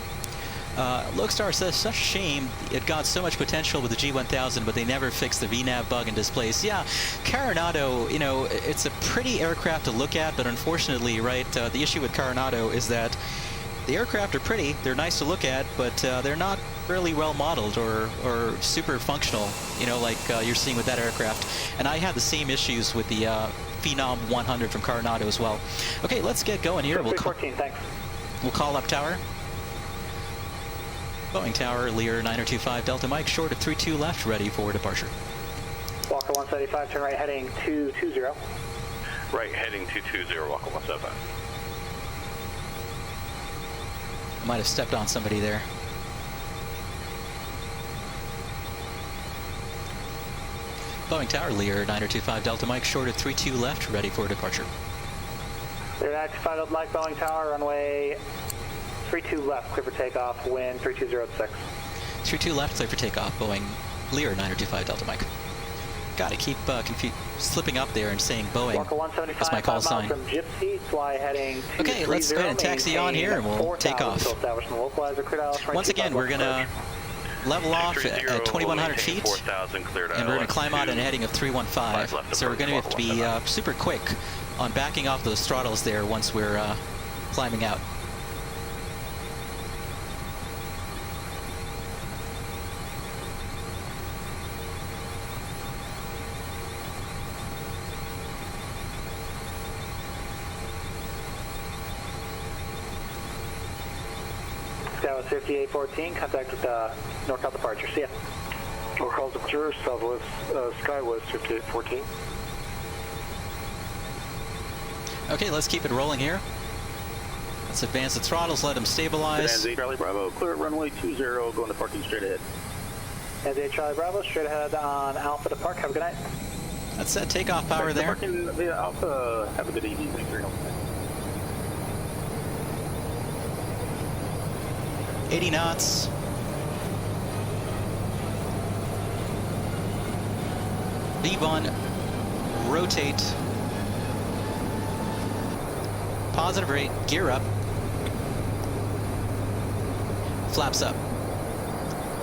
D: Lokestar says, such a shame it got so much potential with the G1000, but they never fixed the VNAV bug in displays. Yeah, Coronado, you know, it's a pretty aircraft to look at, but unfortunately, right, the issue with Coronado is that the aircraft are pretty, they're nice to look at, but they're not really well modeled or super functional, you know, like you're seeing with that aircraft. And I had the same issues with the Phenom 100 from Coronado as well. Okay, let's get going here. We'll call up tower. Boeing Tower, Lear 9025 Delta Mike, short of 32 left, ready for departure.
G: Walker 175, turn right heading 220.
J: Right heading 220, Walker 175.
D: I might have stepped on somebody there. Boeing Tower, Lear 9025 Delta Mike, short of 32 left, ready for departure.
G: Lear 9025 Mike, Boeing Tower, runway 32 left, clear for takeoff, wind 3206.
D: 32 left, clear for takeoff, Boeing Lear 9025 Delta Mike. Gotta keep slipping up there and saying Boeing. That's my call sign.
G: From Gypsy, fly heading
D: okay, let's go ahead and taxi on here and we'll take off. Once again, we're gonna level off at 2,100 feet,
J: 4,000 cleared
D: and we're going to climb out at a heading of 315. So we're going to have to be super quick on backing off those throttles there once we're climbing out.
G: Skywest 5814, contact with NorCal departure. See ya.
I: NorCal departure, Southwest, Skywest 5814.
D: Okay, let's keep it rolling here. Let's advance the throttles, let them stabilize.
H: Charlie Bravo, clear at runway 20, going to parking straight ahead.
G: Nancy Charlie Bravo, straight ahead on Alpha to park. Have a good night.
D: That's set takeoff power there.
H: Parking via Alpha, have a good evening. Thanks for your help.
D: 80 knots. V1, rotate. Positive rate, gear up. Flaps up.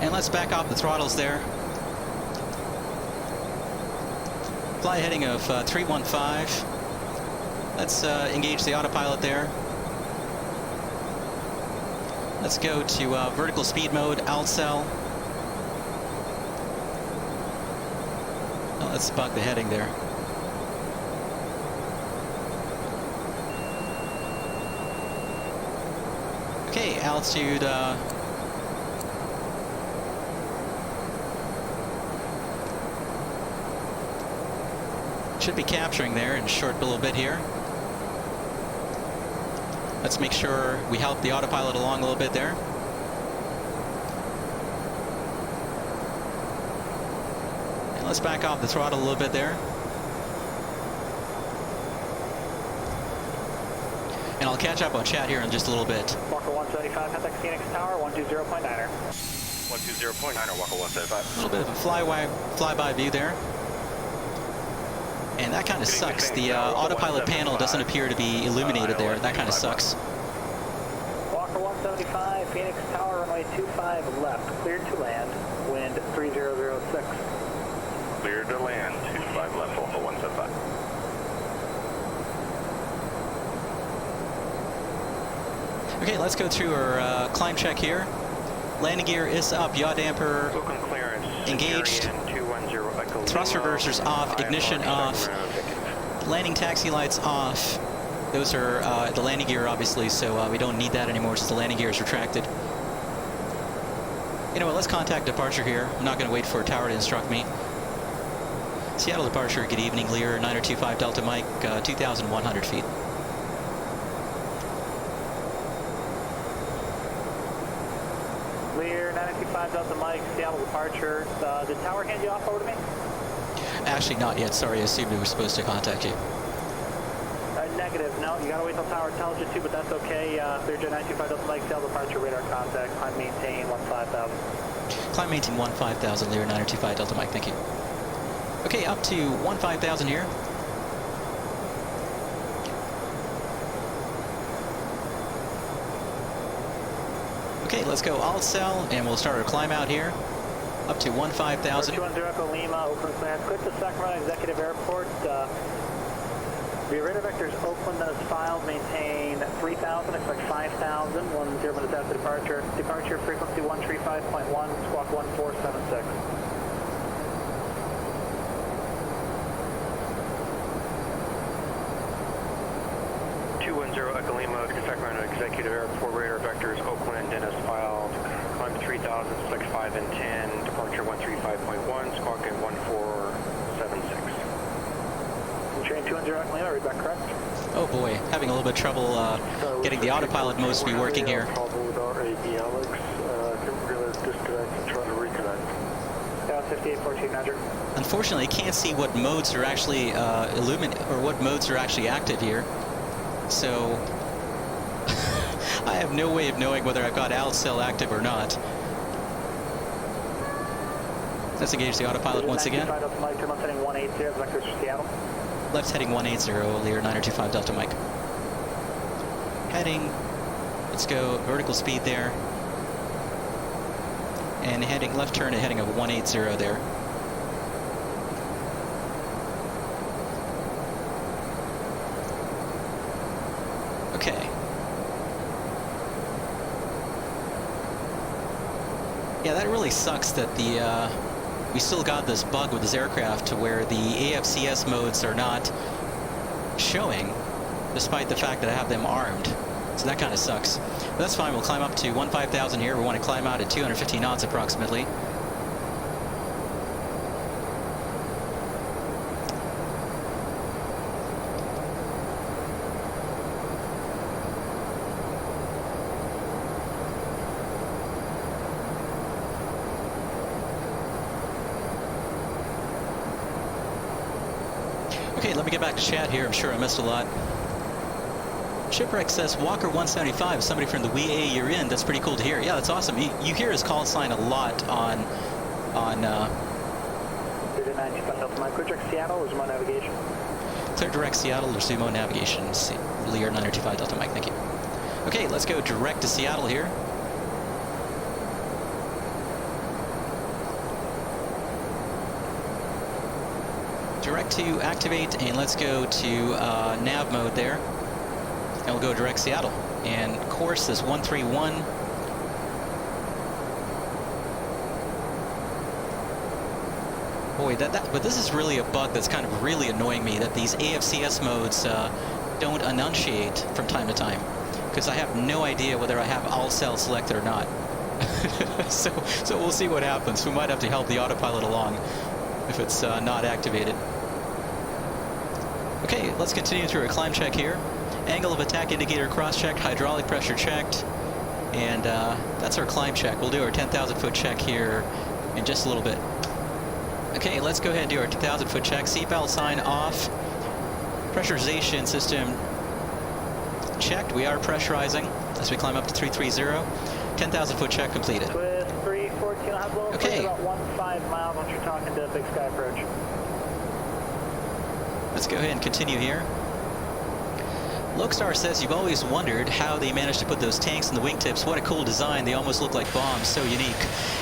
D: And let's back off the throttles there. Fly heading of 315. Let's engage the autopilot there. Let's go to vertical speed mode, ALCEL. Oh, let's bug the heading there. Okay, altitude should be capturing there in a short little bit here. Let's make sure we help the autopilot along a little bit there. And let's back off the throttle a little bit there. And I'll catch up on chat here in just a little bit.
G: Walker 175, contact Phoenix Tower, 120.9er.
J: 120.9er, Walker 175.
D: A little bit of a flyby view there. And that kind of sucks. The autopilot panel doesn't appear to be illuminated there. That kind of sucks.
G: Walker 175, Phoenix Tower, runway 25 left, cleared to land, wind 3006.
J: Cleared to land, 25 left, Walker 175.
D: Okay, let's go through our climb check here. Landing gear is up, yaw damper engaged. Thrust reversers off, ignition off, landing taxi lights off. Those are the landing gear, obviously, so we don't need that anymore since the landing gear is retracted. You know what, let's contact departure here. I'm not going to wait for a tower to instruct me. Seattle departure, good evening, Lear, 9025 Delta Mike, 2,100 feet.
G: Lear, 9025 Delta Mike, Seattle departure. Did tower hand you off over to me?
D: Actually, not yet. Sorry, I assumed we were supposed to contact you.
G: Negative. No, you gotta wait till tower tells you to, but that's okay. Learjet 925 Delta Mike, Seattle departure, radar contact, climb maintain 15,000.
D: Climb maintain 15,000, Lear 925 Delta Mike, thank you. Okay, up to 15,000 here. Okay, let's go ALCEL, and we'll start our climb out here. Up to 15,000.
G: 210 Echo Lima, Oakland clearance. Click to Sacramento Executive Airport. The radar vectors Oakland that is filed, maintain 3,000, expect 5,000, 10 minutes after departure. Departure frequency 135.1, squawk 1476.
F: Echo Lima, Sacramento Executive Airport, radar vectors Oakland, Dennis filed, climb 3,000, select 5 and 10, departure 135.1, squawk in 1476.
G: Train 210 Echo Lima, read that correct?
D: Oh boy, having a little bit of trouble getting the autopilot modes to be working here.
I: Problem with our avionics. We're going to disconnect and try to reconnect.
G: 5814, Roger.
D: Unfortunately, I can't see what modes are actually what modes are actually active here. So I have no way of knowing whether I've got ALCEL active or not. Let's engage the autopilot once again.
G: Left heading 180, vectors for Seattle.
D: Left heading 180, Lear 9025 Delta Mike. Heading, let's go vertical speed there. And heading left turn and heading of 180 there. Okay. Yeah, that really sucks that we still got this bug with this aircraft to where the AFCS modes are not showing, despite the fact that I have them armed. So that kind of sucks. But that's fine. We'll climb up to 15,000 here. We want to climb out at 250 knots approximately. Okay, let me get back to chat here. I'm sure I missed a lot. Shipwreck says Walker 175, somebody from the WEA you're in. That's pretty cool to hear. Yeah, that's awesome. You hear his call sign a lot on
G: Clear direct Seattle, Resumo navigation.
D: Clear direct Seattle, Resumo navigation. Lear 925 Delta Mike, thank you. Okay, let's go direct to Seattle here. Direct to activate, and let's go to nav mode there. And we'll go direct Seattle. And course is 131. Boy, but this is really a bug that's kind of really annoying me, that these AFCS modes don't enunciate from time to time, because I have no idea whether I have all cells selected or not. so we'll see what happens. We might have to help the autopilot along if it's not activated. Okay, let's continue through a climb check here. Angle of attack indicator cross-checked, hydraulic pressure checked, and that's our climb check. We'll do our 10,000 foot check here in just a little bit. Okay, let's go ahead and do our 10,000 foot check. Seatbelt sign off. Pressurization system checked. We are pressurizing as we climb up to 330. 10,000 foot check completed.
G: With 314, I'll have low
D: okay.
G: About 15 miles once you're talking to Big Sky approach.
D: Let's go ahead and continue here. Lokestar says you've always wondered how they managed to put those tanks in the wingtips. What a cool design. They almost look like bombs. So unique.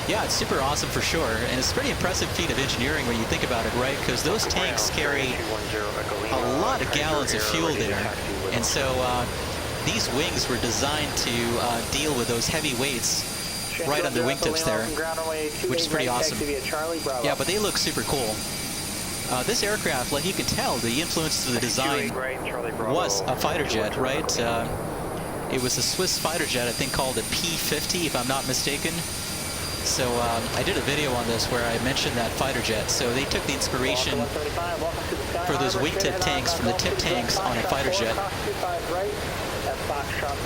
D: Yeah, it's super awesome for sure. And it's a pretty impressive feat of engineering when you think about it, right? Because those tanks carry a lot of gallons of fuel there. And so these wings were designed to deal with those heavy weights right on the wingtips there, which is pretty awesome. Yeah, but they look super cool. This aircraft, like you can tell, the influence of the design was a fighter jet, right? It was a Swiss fighter jet, I think called a P-50, if I'm not mistaken. So I did a video on this where I mentioned that fighter jet. So they took the inspiration for those wingtip tanks from the tip tanks on a fighter jet.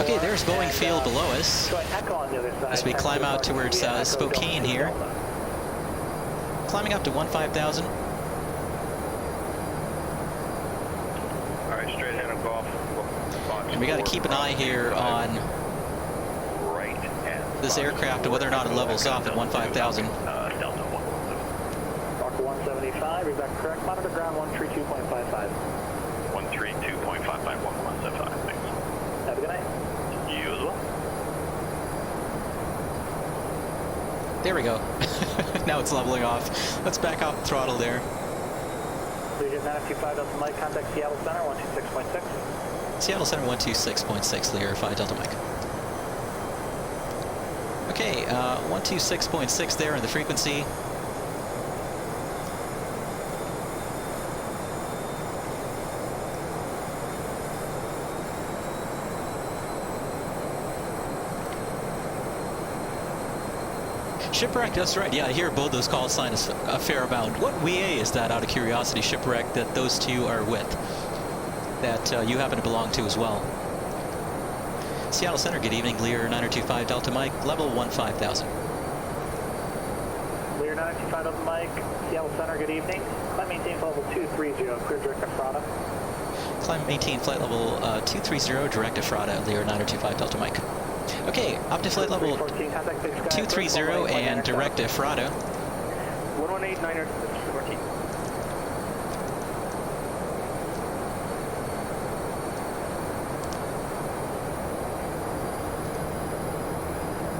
D: Okay, there's Boeing Field below us as we climb out towards Spokane here. Climbing up to 15,000. And we got to keep an eye here on this aircraft and whether or not it levels off at 15,000.
G: Delta 175, is that correct? Monitor ground 132.55.
J: 132.55, 175, thanks.
G: Have a good night.
J: You as well.
D: There we go. Now it's leveling off. Let's back out throttle there.
G: Lear 925 Delta Mike, contact Seattle Center 126.6.
D: Seattle Center 126.6, Lear 5 Delta Mike. Okay, 126.6 there in the frequency. Shipwreck, that's right. Yeah, I hear both those call signs a fair amount. What WEA is that, out of curiosity, Shipwreck, that those two are with? That you happen to belong to as well. Seattle Center, good evening. Lear 925 Delta Mike, level 15,000.
G: Lear 925 Delta Mike, Seattle Center, good evening. Climb maintain level 230, clear direct Ephrata.
D: Climb maintain flight level 230, direct Ephrata, Lear 925 Delta Mike. Okay, up to flight level 230 and direct Ephrata.
F: 118, 914.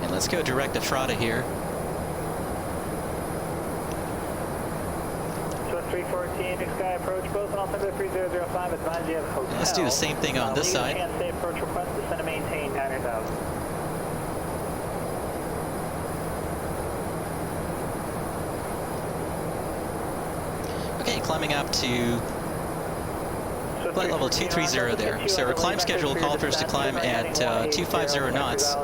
D: And let's go direct Ephrata here.
G: Phoenix Sky approach, both on altimeter 3005 at 9 GF Hotel.
D: Let's do the same thing on this side.
G: Stay approach request, descend and maintain 9,000.
D: Okay, climbing up to flight level 230 there. So our climb schedule called for us to climb at 250 knots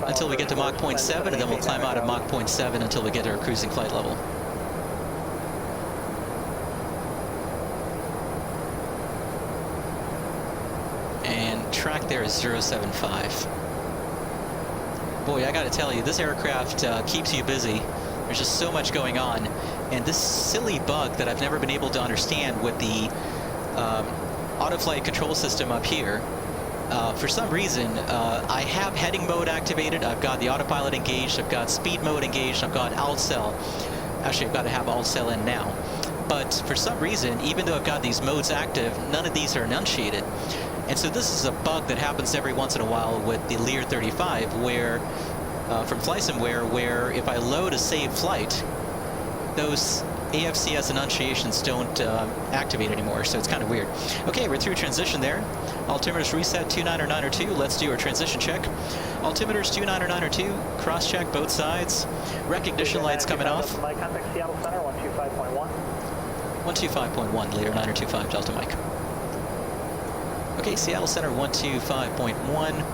D: until we get to Mach 0.7, and then we'll climb out at Mach 0.7 until we get to our cruising flight level. And track there is 075. Boy, I gotta tell you, this aircraft keeps you busy. There's just so much going on. And this silly bug that I've never been able to understand with the auto-flight control system up here, for some reason, I have heading mode activated, I've got the autopilot engaged, I've got speed mode engaged, I've got alt cell. Actually, I've got to have alt cell in now. But for some reason, even though I've got these modes active, none of these are enunciated. And so this is a bug that happens every once in a while with the Lear 35, where, from Flysimware, where if I load a saved flight, those AFCS enunciations don't activate anymore, so it's kind of weird. Okay, we're through transition there. Altimeters reset 29 or 9 or 2. Let's do our transition check. Altimeters 29 or 9 or 2. Cross check both sides. Recognition lights coming off.
G: Contact Seattle Center 125.1.
D: 125.1, Lear 925 Delta Mike. Okay, Seattle Center 125.1.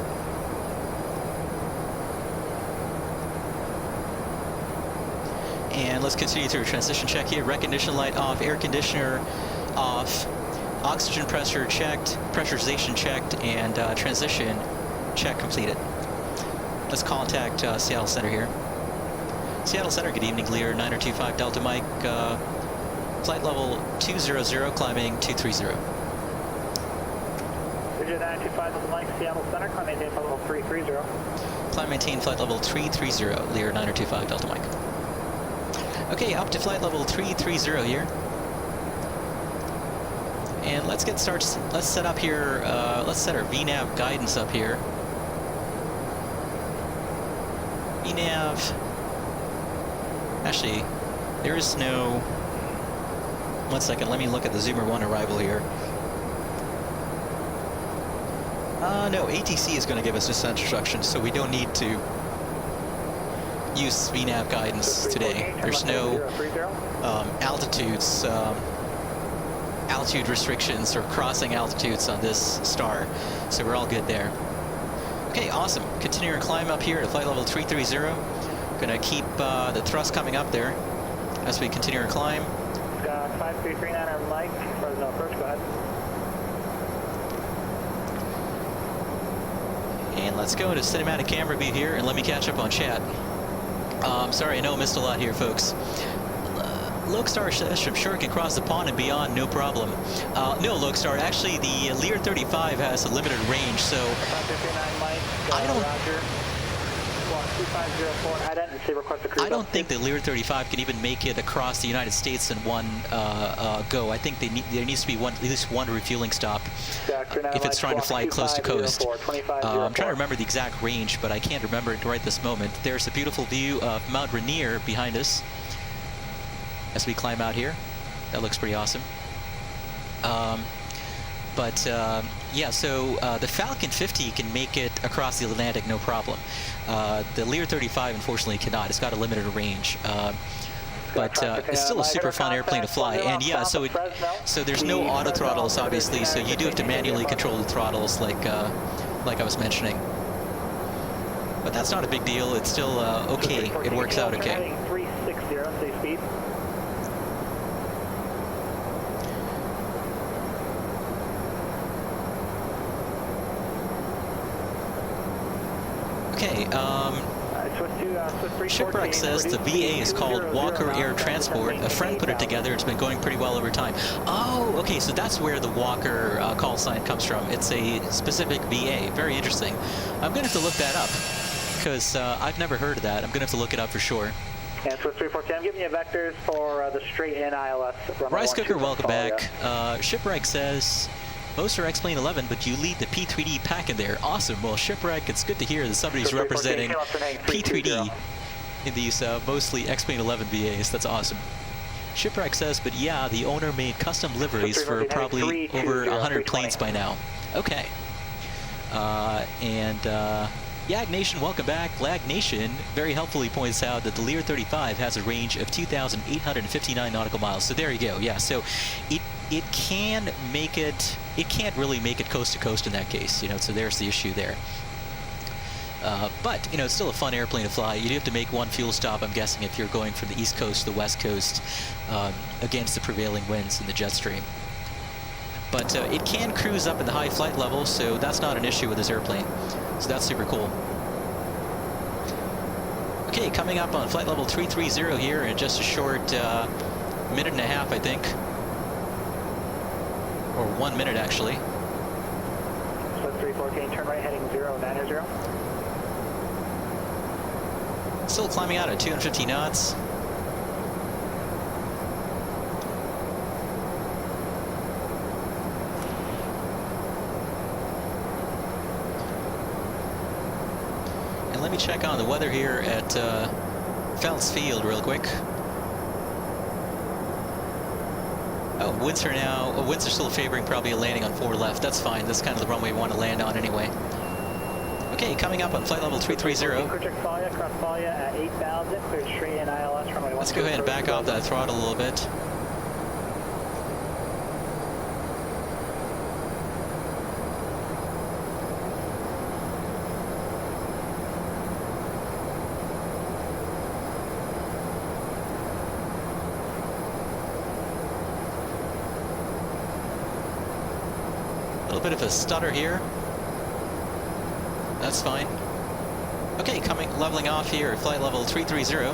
D: And let's continue through a transition check here. Recognition light off, air conditioner off, oxygen pressure checked, pressurization checked, and transition check completed. Let's contact Seattle Center here. Seattle Center, good evening, Lear 925 Delta Mike. Flight level 200, climbing 230.
G: Lear 925 Delta Mike, Seattle Center, climb maintain flight level 330.
D: Climb maintain flight level 330, Lear 925 Delta Mike. Okay, up to flight level 330 here. And let's get started. Let's set up here, let's set our VNAV guidance up here. VNAV, actually, there is no, 1 second, let me look at the Zoomer 1 arrival here. No, ATC is going to give us descent instructions, so we don't need to use VNAV guidance today. There's no altitude restrictions or crossing altitudes on this star, so we're all good there. Okay, awesome. Continue our climb up here to flight level 330. Gonna keep the thrust coming up there as we continue our climb.
G: 5339 on Mike, Fresno approach, go ahead.
D: And let's go to cinematic camera view here and let me catch up on chat. Sorry, I know I missed a lot here, folks. Lokestar says, I'm sure it can cross the pond and beyond, no problem. No, Lokestar, actually the Lear 35 has a limited range, so I don't think the Lear 35 can even make it across the United States in one go. I think there needs to be at least one refueling stop if it's trying to fly close to coast. I'm trying to remember the exact range, but I can't remember it right this moment. There's a beautiful view of Mount Rainier behind us as we climb out here. That looks pretty awesome. Yeah, so the Falcon 50 can make it across the Atlantic, no problem. The Lear 35, unfortunately, cannot. It's got a limited range. But it's still a super fun airplane to fly. And yeah, so there's no auto throttles, obviously, so you do have to manually control the throttles like I was mentioning. But that's not a big deal. It's still okay. It works out okay.
G: 360, say speed.
D: Okay, Shipwreck says the VA is called Walker Air Transport. A friend put it together. It's been going pretty well over time. Oh, okay, so that's where the Walker call sign comes from. It's a specific VA. Very interesting. I'm going to have to look that up because I've never heard of that. I'm going to have to look it up for sure.
G: And Swiss 314, I'm giving you vectors for the straight in ILS.
D: Rice Cooker, welcome back. Shipwreck says, most are X-Plane 11, but you lead the P3D pack in there. Awesome. Well, Shipwreck, it's good to hear that somebody's representing P3D in these mostly X-Plane 11 VAs. That's awesome. Shipwreck says, but yeah, the owner made custom liveries for probably over 100 planes by now. Okay. Yag Nation, welcome back. Lag Nation very helpfully points out that the Lear 35 has a range of 2,859 nautical miles. So there you go. Yeah, so it can make it. It can't really make it coast to coast in that case, you know. So there's the issue there. But you know, it's still a fun airplane to fly. You do have to make one fuel stop, I'm guessing, if you're going from the east coast to the west coast against the prevailing winds in the jet stream. But it can cruise up in the high flight level, so that's not an issue with this airplane. So that's super cool. Okay, coming up on flight level 330 here in just a short minute and a half, I think. Or 1 minute, actually.
G: Slip 314, turn right heading 090.
D: Still climbing out at 250 knots. And let me check on the weather here at Fells Field real quick. Oh, winds are now, winds are still favoring probably a landing on 4 left. That's fine. That's kind of the runway we want to land on anyway. Okay, coming up on flight level 330.
G: at 8,000, cleared straight in ILS runway 12.
D: Let's go ahead and back off that throttle a little bit. A little bit of a stutter here. That's fine. Okay, leveling off here at flight level 330.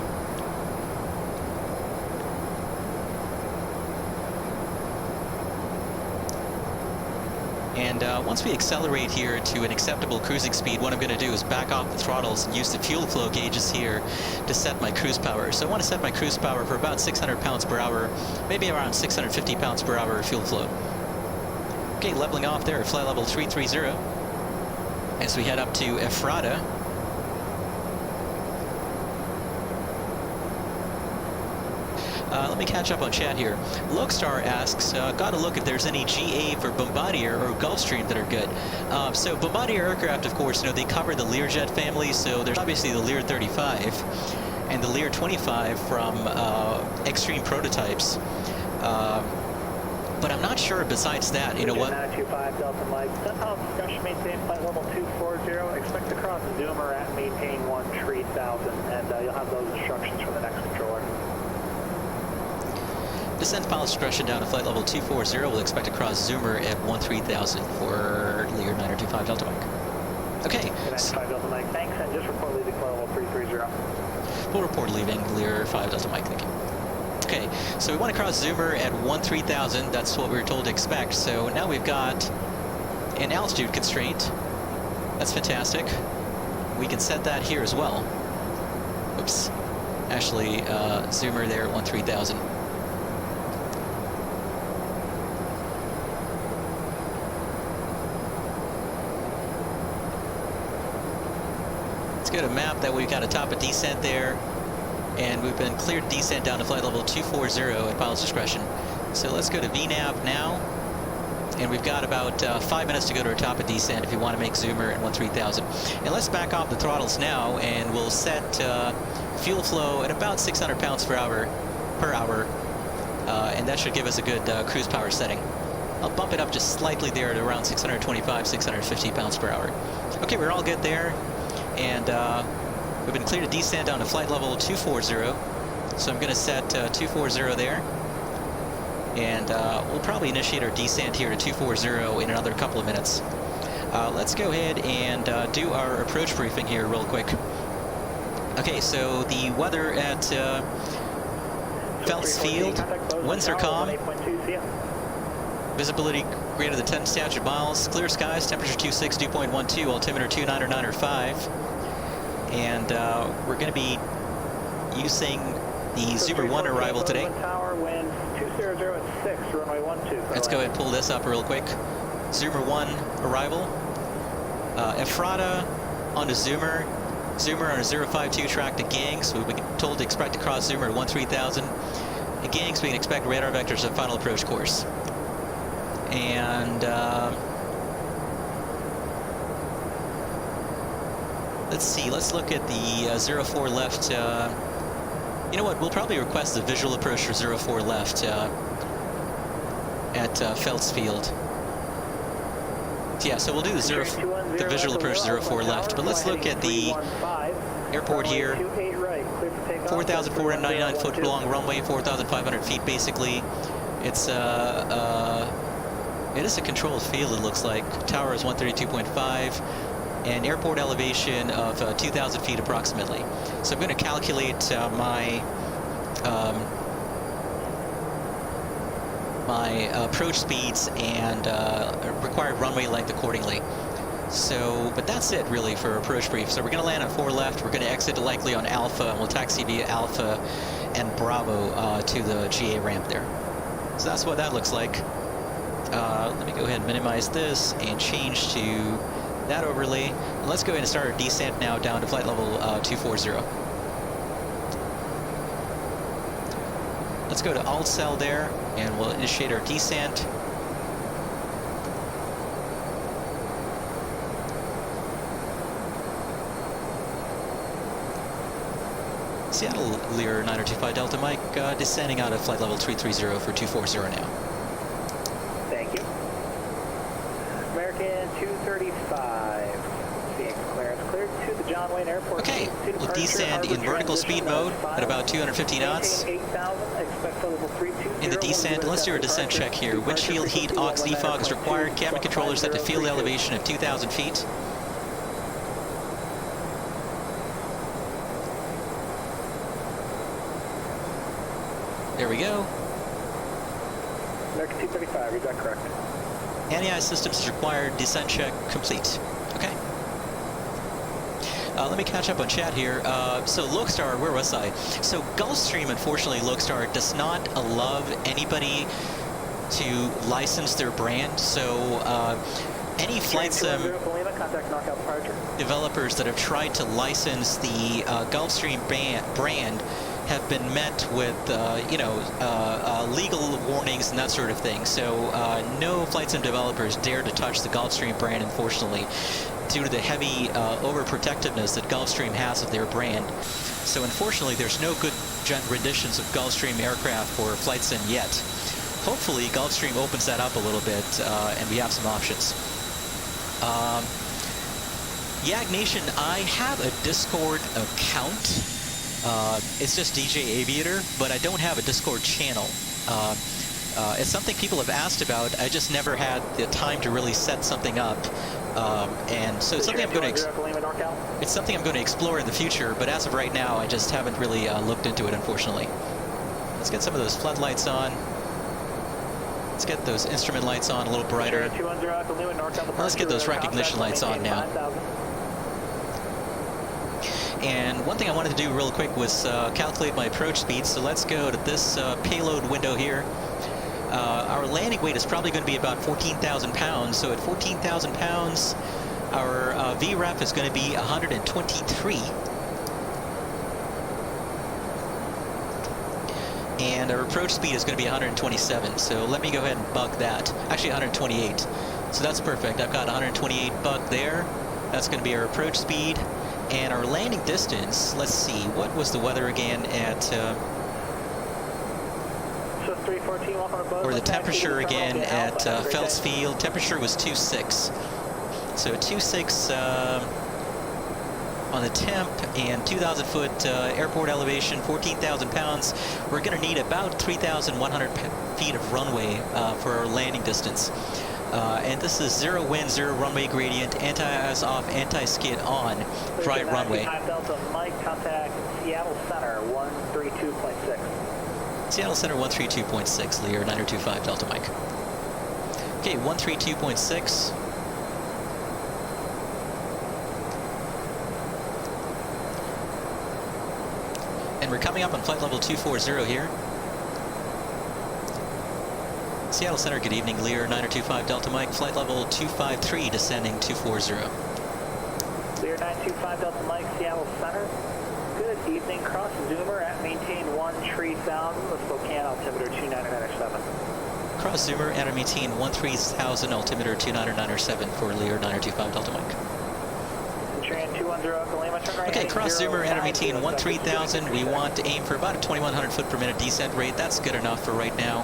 D: And once we accelerate here to an acceptable cruising speed, what I'm going to do is back off the throttles and use the fuel flow gauges here to set my cruise power. So I want to set my cruise power for about 600 pounds per hour, maybe around 650 pounds per hour fuel flow. Okay, leveling off there at flight level 330. As we head up to Ephrata. Let me catch up on chat here. Lokestar asks, gotta look if there's any GA for Bombardier or Gulfstream that are good. So Bombardier aircraft, of course, you know, they cover the Learjet family, so there's obviously the Lear 35 and the Lear 25 from Extreme Prototypes. But I'm not sure besides that, you know what?
G: 925 Delta Mike. Somehow discussion maintain flight level 240. Expect to cross Zoomer at maintain 13,000, and you'll have those instructions from the next controller.
D: Descent pilot discretion down to flight level 240. We'll expect to cross Zoomer at 13,000 for Lear 925 Delta Mike. Okay.
G: 925 Delta Mike, thanks, and just report leaving flight level 330.
D: We'll report leaving Lear 5 Delta Mike, thank you. Okay, so we want to cross Zoomer at 13,000. That's what we were told to expect. So now we've got an altitude constraint. That's fantastic. We can set that here as well. Oops. Actually, Zoomer there at 13,000. Let's go to map that we've got a top of descent there. And we've been cleared descent down to flight level 240 at pilot's discretion. So let's go to VNAV now. And we've got about 5 minutes to go to our top of descent if you want to make Zoomer at 13,000. And let's back off the throttles now, and we'll set fuel flow at about 600 pounds per hour. And that should give us a good cruise power setting. I'll bump it up just slightly there at around 625, 650 pounds per hour. Okay, we're all good there. And we've been cleared to descend down to flight level 240, so I'm going to set 240 there. And we'll probably initiate our descent here to 240 in another couple of minutes. Let's go ahead and do our approach briefing here real quick. Okay, so the weather at Fells Field, winds are calm, visibility greater than 10 statute miles, clear skies, temperature 26, dew point 12, altimeter 29 or 9 or 5. And we're going to be using the Zoomer 1 arrival today.
G: Tower, wind 200 at 6, runway 12.
D: Let's go ahead and pull this up real quick. Zoomer 1 arrival. Ephrata onto Zoomer. Zoomer on a 052 track to Gang, so we've been told to expect to cross Zoomer at 13,000. Again, so we can expect radar vectors of final approach course. And let's see, let's look at the 04 left. You know what, we'll probably request the visual approach for 04 left at Feltz Field. Yeah, so we'll do the visual approach 04 left, but let's look at the airport here. 4,499 foot long runway, 4,500 feet basically. It's it is a controlled field, it looks like. Tower is 132.5 and airport elevation of 2,000 feet approximately. So I'm going to calculate my approach speeds and required runway length accordingly. So, but that's it really for approach brief. So we're going to land on 4 left. We're going to exit likely on Alpha, and we'll taxi via Alpha and Bravo to the GA ramp there. So that's what that looks like. Let me go ahead and minimize this and change to that overlay. And let's go ahead and start our descent now down to flight level 240. Let's go to Alt Cell there, and we'll initiate our descent. Seattle Lear 9025 Delta Mike, descending out of flight level 330 for 240 now.
G: Thank you. American 235. Seeing clearance cleared to the John Wayne Airport.
D: Okay, we'll descend in vertical speed mode at about 250 knots. In the descent, let's do a descent check here. Windshield heat, aux defog is required. Cabin controllers at the field elevation of 2,000 feet. There we go.
G: American 235, read that correct.
D: Anti-eye systems is required. Descent check complete. Okay. Let me catch up on chat here. So Lokestar, where was I? So Gulfstream, unfortunately, Lokestar does not allow anybody to license their brand. So any flight sim developers that have tried to license the Gulfstream brand have been met with, legal warnings and that sort of thing. So no flight sim developers dare to touch the Gulfstream brand, unfortunately, due to the heavy overprotectiveness that Gulfstream has of their brand. So unfortunately, there's no good renditions of Gulfstream aircraft for flight sim yet. Hopefully, Gulfstream opens that up a little bit, and we have some options. Yag Nation, I have a Discord account. It's just DJ Aviator, but I don't have a Discord channel. It's something people have asked about. I just never had the time to really set something up, and so it's something I'm going to explore in the future. But as of right now, I just haven't really looked into it, unfortunately. Let's get some of those floodlights on. Let's get those instrument lights on a little brighter. Let's get those recognition lights on now. And one thing I wanted to do real quick was calculate my approach speed. So let's go to this payload window here. Our landing weight is probably going to be about 14,000 pounds. So at 14,000 pounds, our VREF is going to be 123. And our approach speed is going to be 127. So let me go ahead and bug that. Actually, 128. So that's perfect. I've got 128 bug there. That's going to be our approach speed. And our landing distance, let's see, what was the weather again at, or the temperature again at Feltz Field. Temperature was 2.6. So 2.6 on the temp and 2,000 foot airport elevation, 14,000 pounds. We're going to need about 3,100 feet of runway for our landing distance. And this is 0 wind, 0 runway gradient, anti-ice off, anti-skid on, dry runway.
G: Delta Mike, contact Seattle Center 132.6.
D: Seattle Center 132.6, Lear 9025 Delta Mike. Okay, 132.6. And we're coming up on flight level 240 here. Seattle Center, good evening, Lear 9025 Delta Mike, flight level 253, descending 240.
G: Lear 925 Delta Mike, Seattle Center. Good Evening, cross Zoomer at maintain 13,000 with Spokane altimeter 29907.
D: Cross Zoomer, enter maintain 13,000, altimeter 29907 for Lear 9025 Delta Mike.
G: Tran 210 Echo Lima, turn right.
D: Okay, cross Zoomer, enter maintain 13,000. We want to aim for about a 2,100 foot per minute descent rate. That's good enough for right now.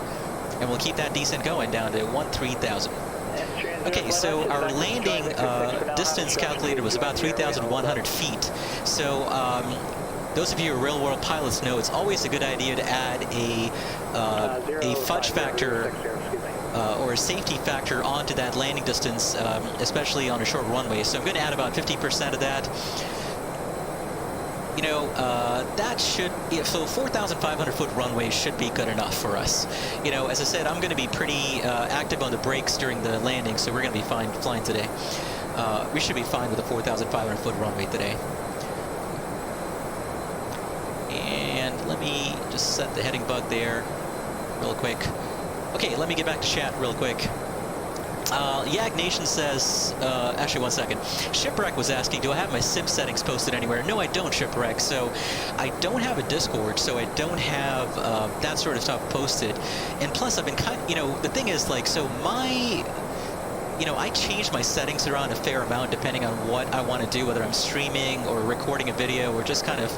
D: And we'll keep that descent going down to 13,000. Okay, so our landing distance calculated was about 3,100 feet. So those of you who are real-world pilots know it's always a good idea to add a fudge factor or a safety factor onto that landing distance, especially on a short runway. So I'm going to add about 50% of that. You know, that should, so 4,500 foot runway should be good enough for us. You know, as I said, I'm going to be pretty active on the brakes during the landing, so we're going to be fine flying today. We should be fine with a 4,500 foot runway today. And let me just set the heading bug there real quick. Okay, let me get back to chat real quick. Yag Nation says, actually 1 second. Shipwreck was asking, do I have my sim settings posted anywhere? No, I don't, Shipwreck. So I don't have a Discord, so I don't have that sort of stuff posted. And plus, I've been you know, the thing is, like, so my, you know, I change my settings around a fair amount depending on what I want to do, whether I'm streaming or recording a video or just kind of,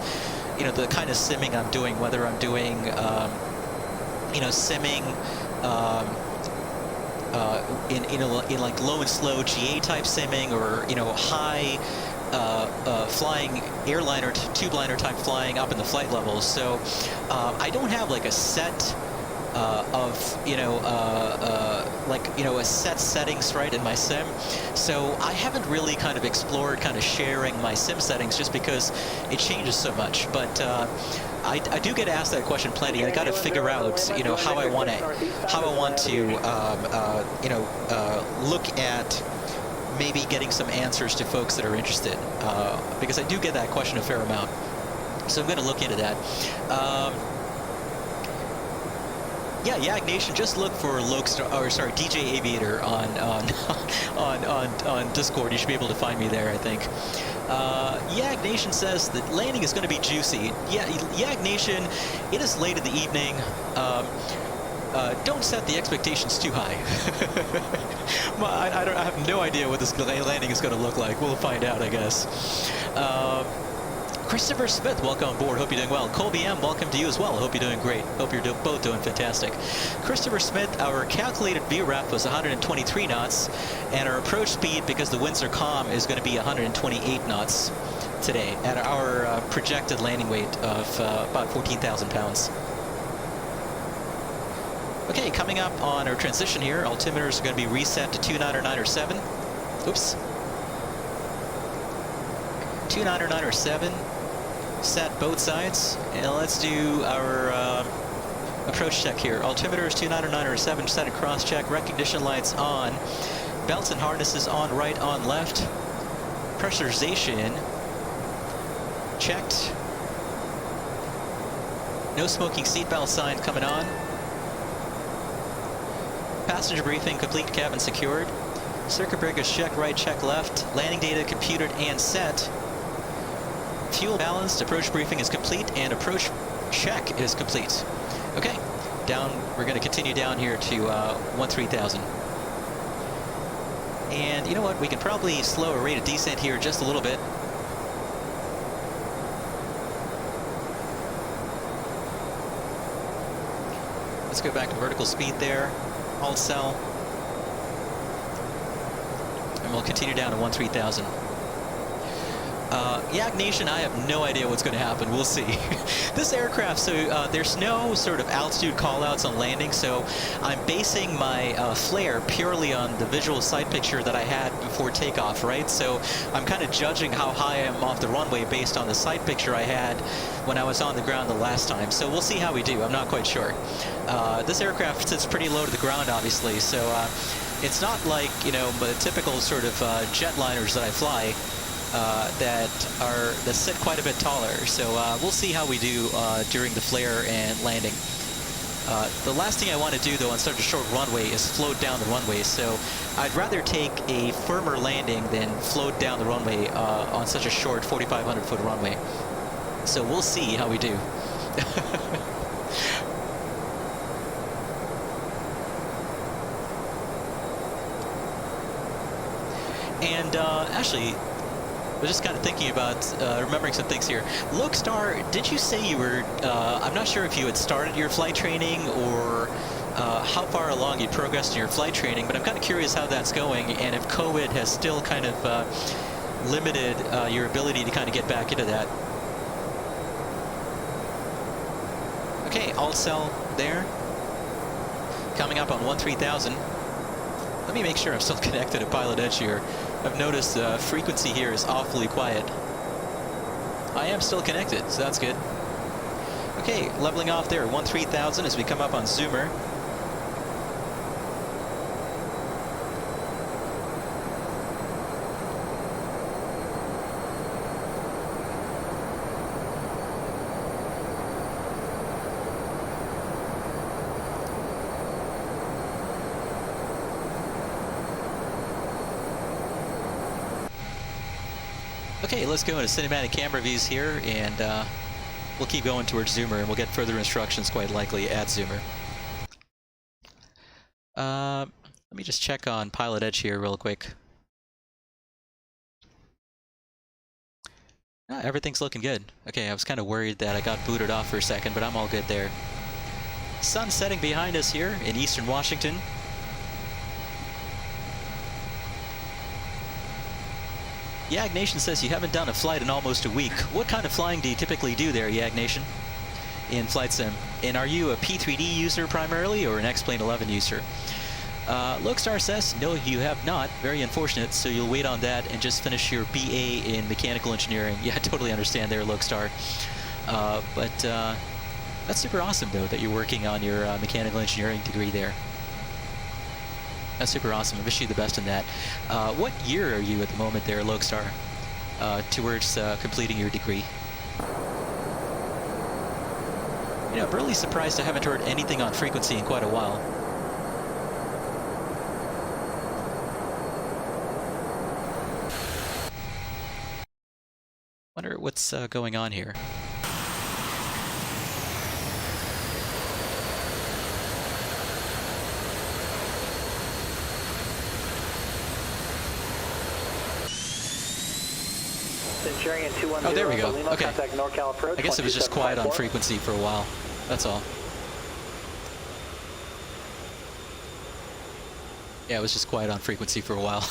D: you know, the kind of simming I'm doing, whether I'm doing, you know, simming, in like low and slow GA type simming, or you know, high flying airliner tube liner type flying up in the flight levels. So I don't have like a set of, you know, like, you know, a set settings right in my sim. So I haven't really kind of explored kind of sharing my sim settings just because it changes so much. But I do get asked that question plenty. I got to figure out, you know, how I want to, you know, look at maybe getting some answers to folks that are interested, because I do get that question a fair amount. So I'm going to look into that. Yeah, Yag Nation, just look for DJ Aviator on Discord. You should be able to find me there, I think. Yag Nation says that landing is going to be juicy. Yeah, Yag Nation, it is late in the evening. Don't set the expectations too high. I have no idea what this landing is going to look like. We'll find out, I guess. Christopher Smith, welcome aboard. Hope you're doing well. Colby M, welcome to you as well. Hope you're doing great. Hope you're both doing fantastic. Christopher Smith, our calculated VREF was 123 knots, and our approach speed, because the winds are calm, is going to be 128 knots today at our projected landing weight of about 14,000 pounds. Okay, coming up on our transition here, altimeters are going to be reset to 29907. Oops. 29907. Set both sides, and let's do our approach check here. Altimeter is 29907, set and cross check, recognition lights on, belts and harnesses on right, on left, pressurization checked, no smoking seatbelt sign coming on, passenger briefing complete, cabin secured, circuit breakers check right, check left, landing data computed and set. Fuel balanced, approach briefing is complete, and approach check is complete. Okay, down, we're going to continue down here to 13,000. And you know what, we can probably slow a rate of descent here just a little bit. Let's go back to vertical speed there, alt cell, and we'll continue down to 13,000. Yag Nation, I have no idea what's going to happen. We'll see. This aircraft, so there's no sort of altitude callouts on landing, so I'm basing my flare purely on the visual sight picture that I had before takeoff, right? So I'm kind of judging how high I am off the runway based on the sight picture I had when I was on the ground the last time. So we'll see how we do. I'm not quite sure. This aircraft sits pretty low to the ground, obviously, so it's not like, you know, the typical sort of jetliners that I fly. That sit quite a bit taller. So we'll see how we do during the flare and landing. The last thing I want to do, though, on such a short runway is float down the runway. So I'd rather take a firmer landing than float down the runway on such a short 4,500 foot runway. So we'll see how we do. And actually, I was just kind of thinking about remembering some things here. Lokestar, did you say you were, I'm not sure if you had started your flight training or how far along you progressed in your flight training, but I'm kind of curious how that's going and if COVID has still kind of limited your ability to kind of get back into that. Okay, alt cell there. Coming up on 13,000. Let me make sure I'm still connected to PilotEdge here. I've noticed the frequency here is awfully quiet. I am still connected, so that's good. Okay, leveling off there, 13,000 as we come up on Zoomer. Okay, let's go into cinematic camera views here, and we'll keep going towards Zoomer, and we'll get further instructions quite likely at Zoomer. Let me just check on PilotEdge here real quick. Everything's looking good. Okay, I was kind of worried that I got booted off for a second, but I'm all good there. Sun setting behind us here in eastern Washington. Yag Nation says you haven't done a flight in almost a week. What kind of flying do you typically do there, Yag Nation, in Flight Sim? And are you a P3D user primarily or an X-Plane 11 user? Lokestar says, no, you have not. Very unfortunate, so you'll wait on that and just finish your BA in Mechanical Engineering. Yeah, I totally understand there, Lokestar. But that's super awesome, though, that you're working on your Mechanical Engineering degree there. That's super awesome. I wish you the best in that. What year are you at the moment there, Lokestar, towards completing your degree? You know, I'm really surprised I haven't heard anything on frequency in quite a while. Wonder what's going on here. Oh, there we go. Okay. I guess it was just quiet on frequency for a while. That's all. Yeah, it was just quiet on frequency for a while.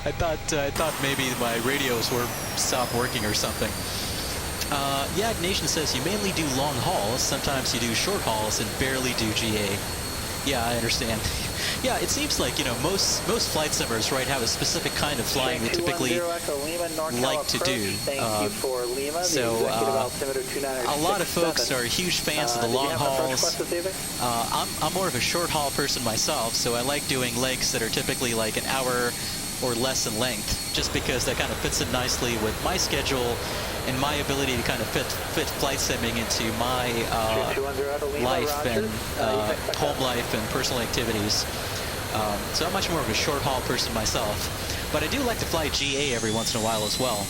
D: I thought maybe my radios were stopped working or something. Yag Nation says you mainly do long hauls. Sometimes you do short hauls and barely do GA. Yeah, I understand. Yeah, it seems like, you know, most flight simmers, right, have a specific kind of flying they typically like to do. So a lot of folks are huge fans of the long hauls. I'm more of a short haul person myself, so I like doing legs that are typically like an hour or less in length, just because that kind of fits in nicely with my schedule and my ability to kind of fit flight simming into my life and home life and personal activities. So I'm much more of a short haul person myself, but I do like to fly GA every once in a while as well.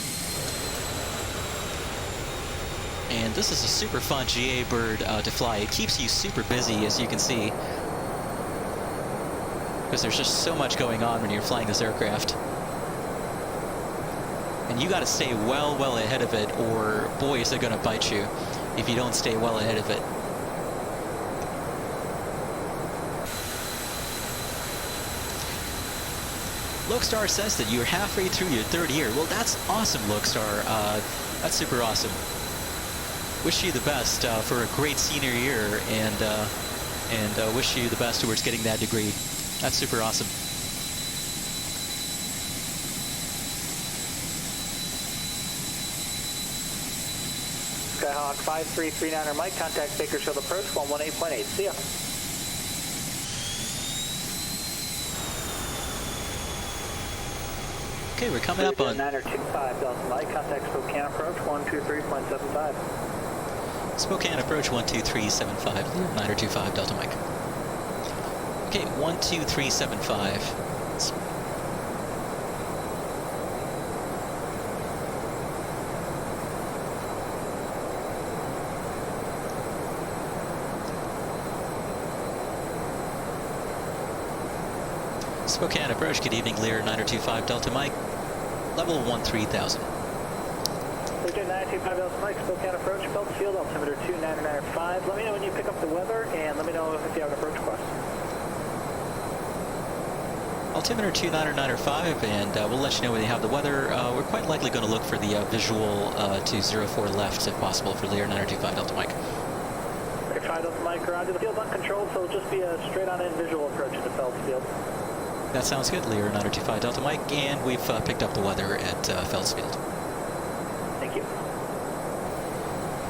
D: And this is a super fun GA bird to fly. It keeps you super busy, as you can see, because there's just so much going on when you're flying this aircraft. And you got to stay well ahead of it, or boy, is it going to bite you if you don't stay well ahead of it. Lokestar says that you're halfway through your third year. Well, that's awesome, Lokestar. That's super awesome. Wish you the best for a great senior year, and wish you the best towards getting that degree. That's super awesome.
G: Skyhawk 5339er Mike, contact Bakersfield approach 118.8. See ya.
D: Okay, we're coming up on
G: 925 Delta Mike, contact Spokane approach 123.75.
D: Spokane approach 12375, Lear 925 Delta Mike. Okay, 12375. Spokane approach, good evening, Lear 9025 Delta Mike, level 13,000.
G: Lear 9025 Delta Mike, Spokane approach, Phelps Field, altimeter 2995. Let me know when you pick up the weather, and let me know if you have an approach request.
D: Altimeter 2995, and we'll let you know when you have the weather. We're quite likely going to look for the visual to 04 left, if possible, for Lear 9025 Delta Mike.
G: 95 Delta Mike, roger. The field's uncontrolled, so it'll just be a straight-on-in visual approach to Phelps Field.
D: That sounds good, Lear 9025 Delta Mike, and we've picked up the weather at Phelps Field.
G: Thank you.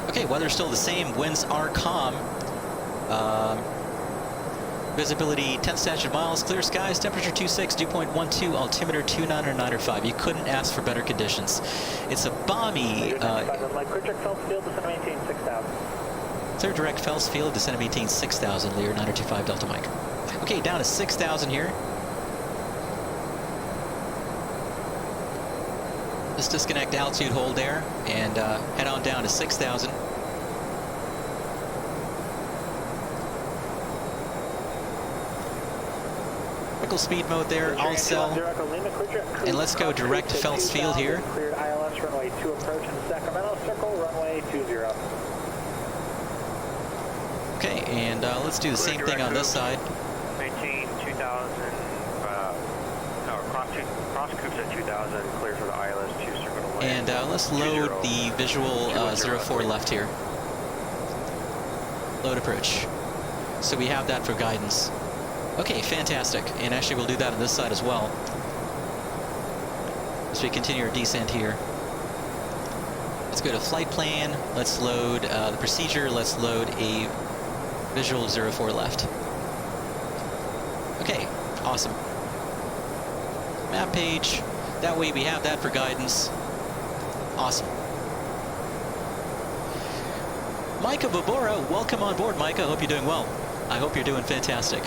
D: Okay, weather's still the same. Winds are calm. Visibility 10 statute miles, clear skies, temperature 26, dew point 12, altimeter 2995. You couldn't ask for better conditions. It's a balmy.
G: Clear direct Phelps Field, descend and maintain 6,000.
D: Clear direct Phelps Field, descend and maintain 6,000, Lear 925 Delta Mike. Okay, down to 6,000 here. Let's disconnect altitude hold there and head on down to 6,000. Speed mode there, all cell, and let's go direct to Phelps Field here.
G: Cleared ILS runway 2 approach in Sacramento, circle runway 20.
D: Okay, and let's do the same thing on this side.
F: Maintain 2,000, cross coops at 2,000, clear for the ILS 2 circle to land.
D: And let's load the visual 04 left here. Load approach. So we have that for guidance. Okay, fantastic. And actually we'll do that on this side as well. As we continue our descent here. Let's go to flight plan. Let's load the procedure. Let's load a visual 04 left. Okay, awesome. Map page. That way we have that for guidance. Awesome. Micah Babora, welcome on board, Micah. I hope you're doing well. I hope you're doing fantastic.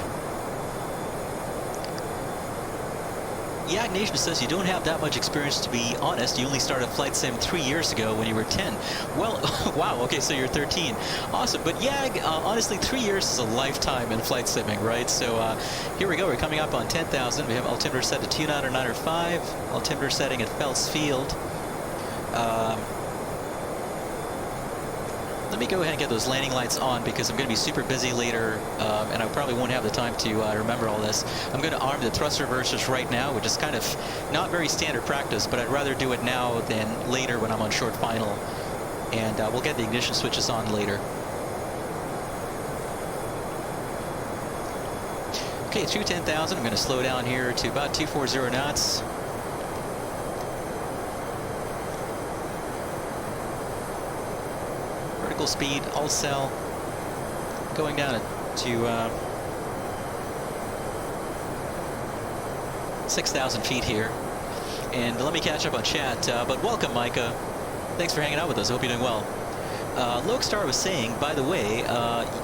D: Yag Nation says you don't have that much experience, to be honest. You only started flight sim 3 years ago when you were 10. Well, wow, okay, so you're 13. Awesome, but Yag, honestly, 3 years is a lifetime in flight simming, right? So here we go, we're coming up on 10,000. We have altimeter set to 2995, altimeter setting at Phelps Field. Let me go ahead and get those landing lights on because I'm going to be super busy later, and I probably won't have the time to remember all this. I'm going to arm the thrust reversers right now, which is kind of not very standard practice, but I'd rather do it now than later when I'm on short final. And we'll get the ignition switches on later. Okay, through 10,000, I'm going to slow down here to about 240 knots. Speed, all cell, going down to 6,000 feet here. And let me catch up on chat, but welcome, Micah. Thanks for hanging out with us. I hope you're doing well. Lokestar was saying, by the way,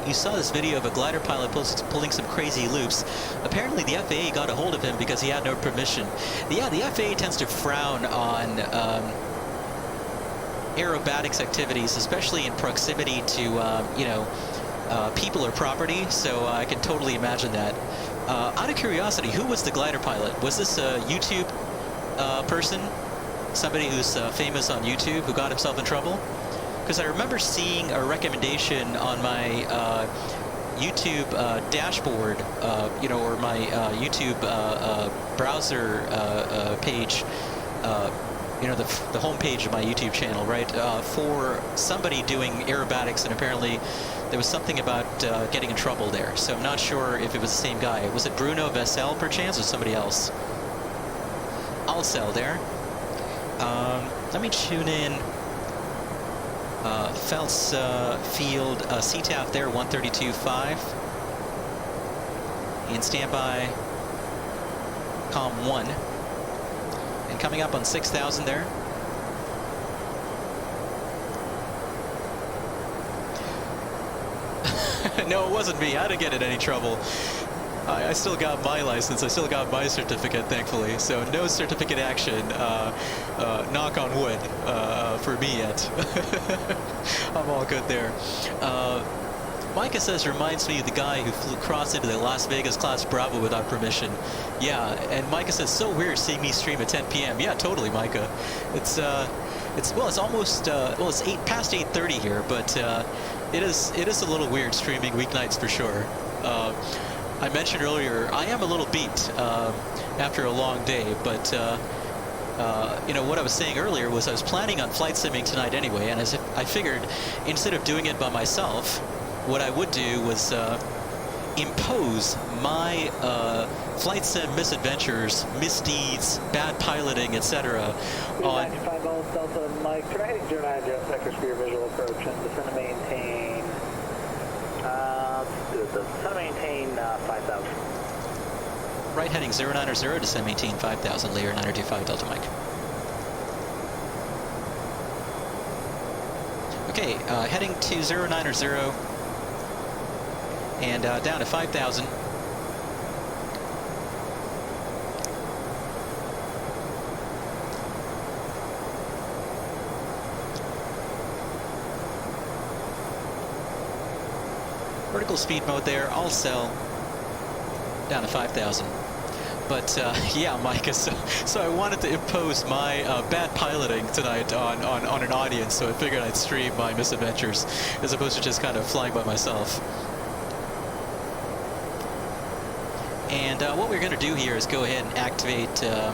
D: you saw this video of a glider pilot pulling some crazy loops. Apparently the FAA got a hold of him because he had no permission. Yeah, the FAA tends to frown on aerobatics activities, especially in proximity to, people or property, so I can totally imagine that. Out of curiosity, who was the glider pilot? Was this a YouTube person? Somebody who's famous on YouTube who got himself in trouble? Because I remember seeing a recommendation on my YouTube dashboard, or my YouTube browser page, the home page of my YouTube channel, right, for somebody doing aerobatics, and apparently there was something about getting in trouble there. So I'm not sure if it was the same guy. Was it Bruno Vessel, perchance, or somebody else? I'll sell there. Let me tune in Phelps Field, CTAF there, 132.5. In standby, COM 1. And coming up on 6,000 there. No, it wasn't me. I didn't get in any trouble. I still got my license. I still got my certificate, thankfully. So no certificate action, knock on wood, for me yet. I'm all good there. Micah says reminds me of the guy who flew crossed into the Las Vegas class Bravo without permission. Yeah, and Micah says so weird seeing me stream at 10 p.m. Yeah, totally, Micah. It's almost it's past 8:30 here, but it is a little weird streaming weeknights for sure. I mentioned earlier I am a little beat after a long day, but you know, what I was saying earlier was I was planning on flight simming tonight anyway, and as if I figured instead of doing it by myself, what I would do was impose my flight sim misadventures, misdeeds, bad piloting, etc. on
G: 95 Delta Mike, turn heading 09 vector for your visual approach and descend to maintain, descend to maintain 5,000.
D: Right heading 090, descend maintain 5,000, Lear 925 Delta Mike. Okay, heading to 090 and down to 5,000. Vertical speed mode there, all cell, down to 5,000. But yeah, Micah, so I wanted to impose my bad piloting tonight on an audience, so I figured I'd stream my misadventures as opposed to just kind of flying by myself. And what we're going to do here is go ahead and activate the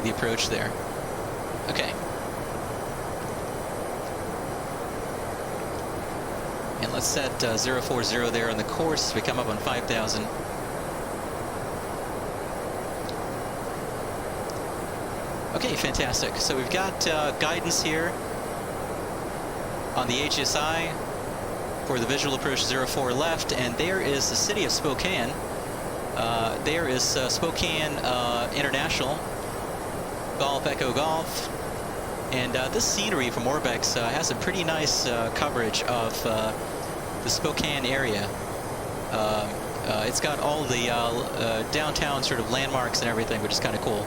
D: approach there. Okay. And let's set 040 there on the course. We come up on 5,000. Okay, fantastic. So we've got guidance here on the HSI for the visual approach 04 left, and there is the city of Spokane. There is Spokane International, Golf Echo Golf, and this scenery from Orbx has some pretty nice coverage of the Spokane area. It's got all the downtown sort of landmarks and everything, which is kind of cool.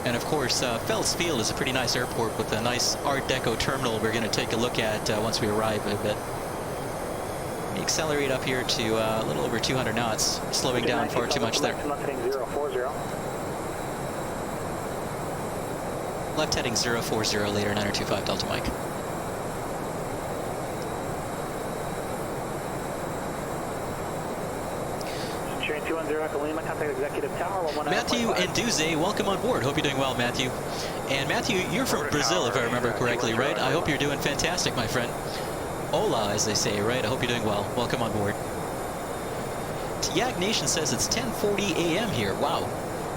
D: And of course, Phelps Field is a pretty nice airport with a nice Art Deco terminal we're going to take a look at once we arrive a bit. We accelerate up here to a little over 200 knots, slowing down far too much there. Left heading 040, later 925 Delta Mike. Matthew and Duze, welcome on board. Hope you're doing well, Matthew. And Matthew, you're from Brazil, if I remember correctly, right? I hope you're doing fantastic, my friend. Hola, as they say, right? I hope you're doing well. Welcome on board. Yag Nation says it's 10:40 a.m. here. Wow.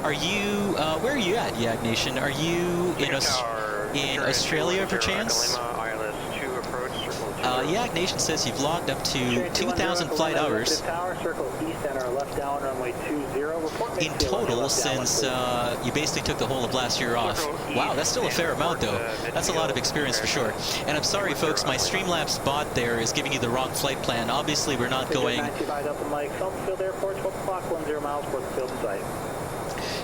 D: Are you, where are you at, Yag Nation? Are you in Australia, perchance? Yag Nation says you've logged up to 2,000 flight hours in total since you basically took the whole of last year off. Wow, that's still a fair amount, though. That's a lot of experience for sure. And I'm sorry, folks, my Streamlabs bot there is giving you the wrong flight plan. Obviously, we're not going...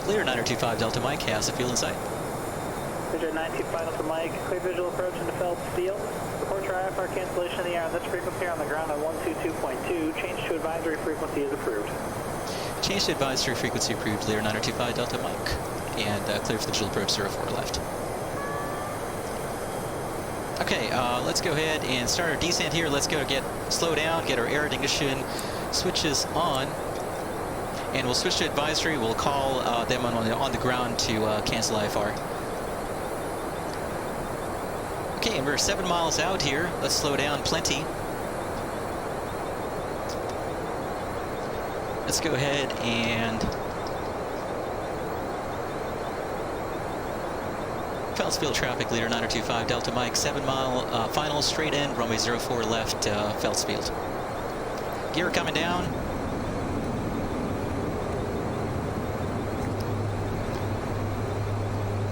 D: Lear 925 Delta Mike has a field in sight.
G: Lear 925 Delta Mike, clear visual approach into Phelps Field. Report your IFR cancellation in the air on this frequency on the ground on 122.2. Change to advisory frequency is approved.
D: Change to advisory frequency approved, Lear 925 Delta Mike. And clear for the visual approach 04 left. Okay, let's go ahead and start our descent here. Let's go slow down, get our air ignition switches on. And we'll switch to advisory. We'll call them on the ground to cancel IFR. Okay, and we're 7 miles out here. Let's slow down plenty. Let's go ahead and Phelps Field traffic, Leader 925 Delta Mike, 7 mile final straight in, runway 04 left, Phelps Field. Gear coming down.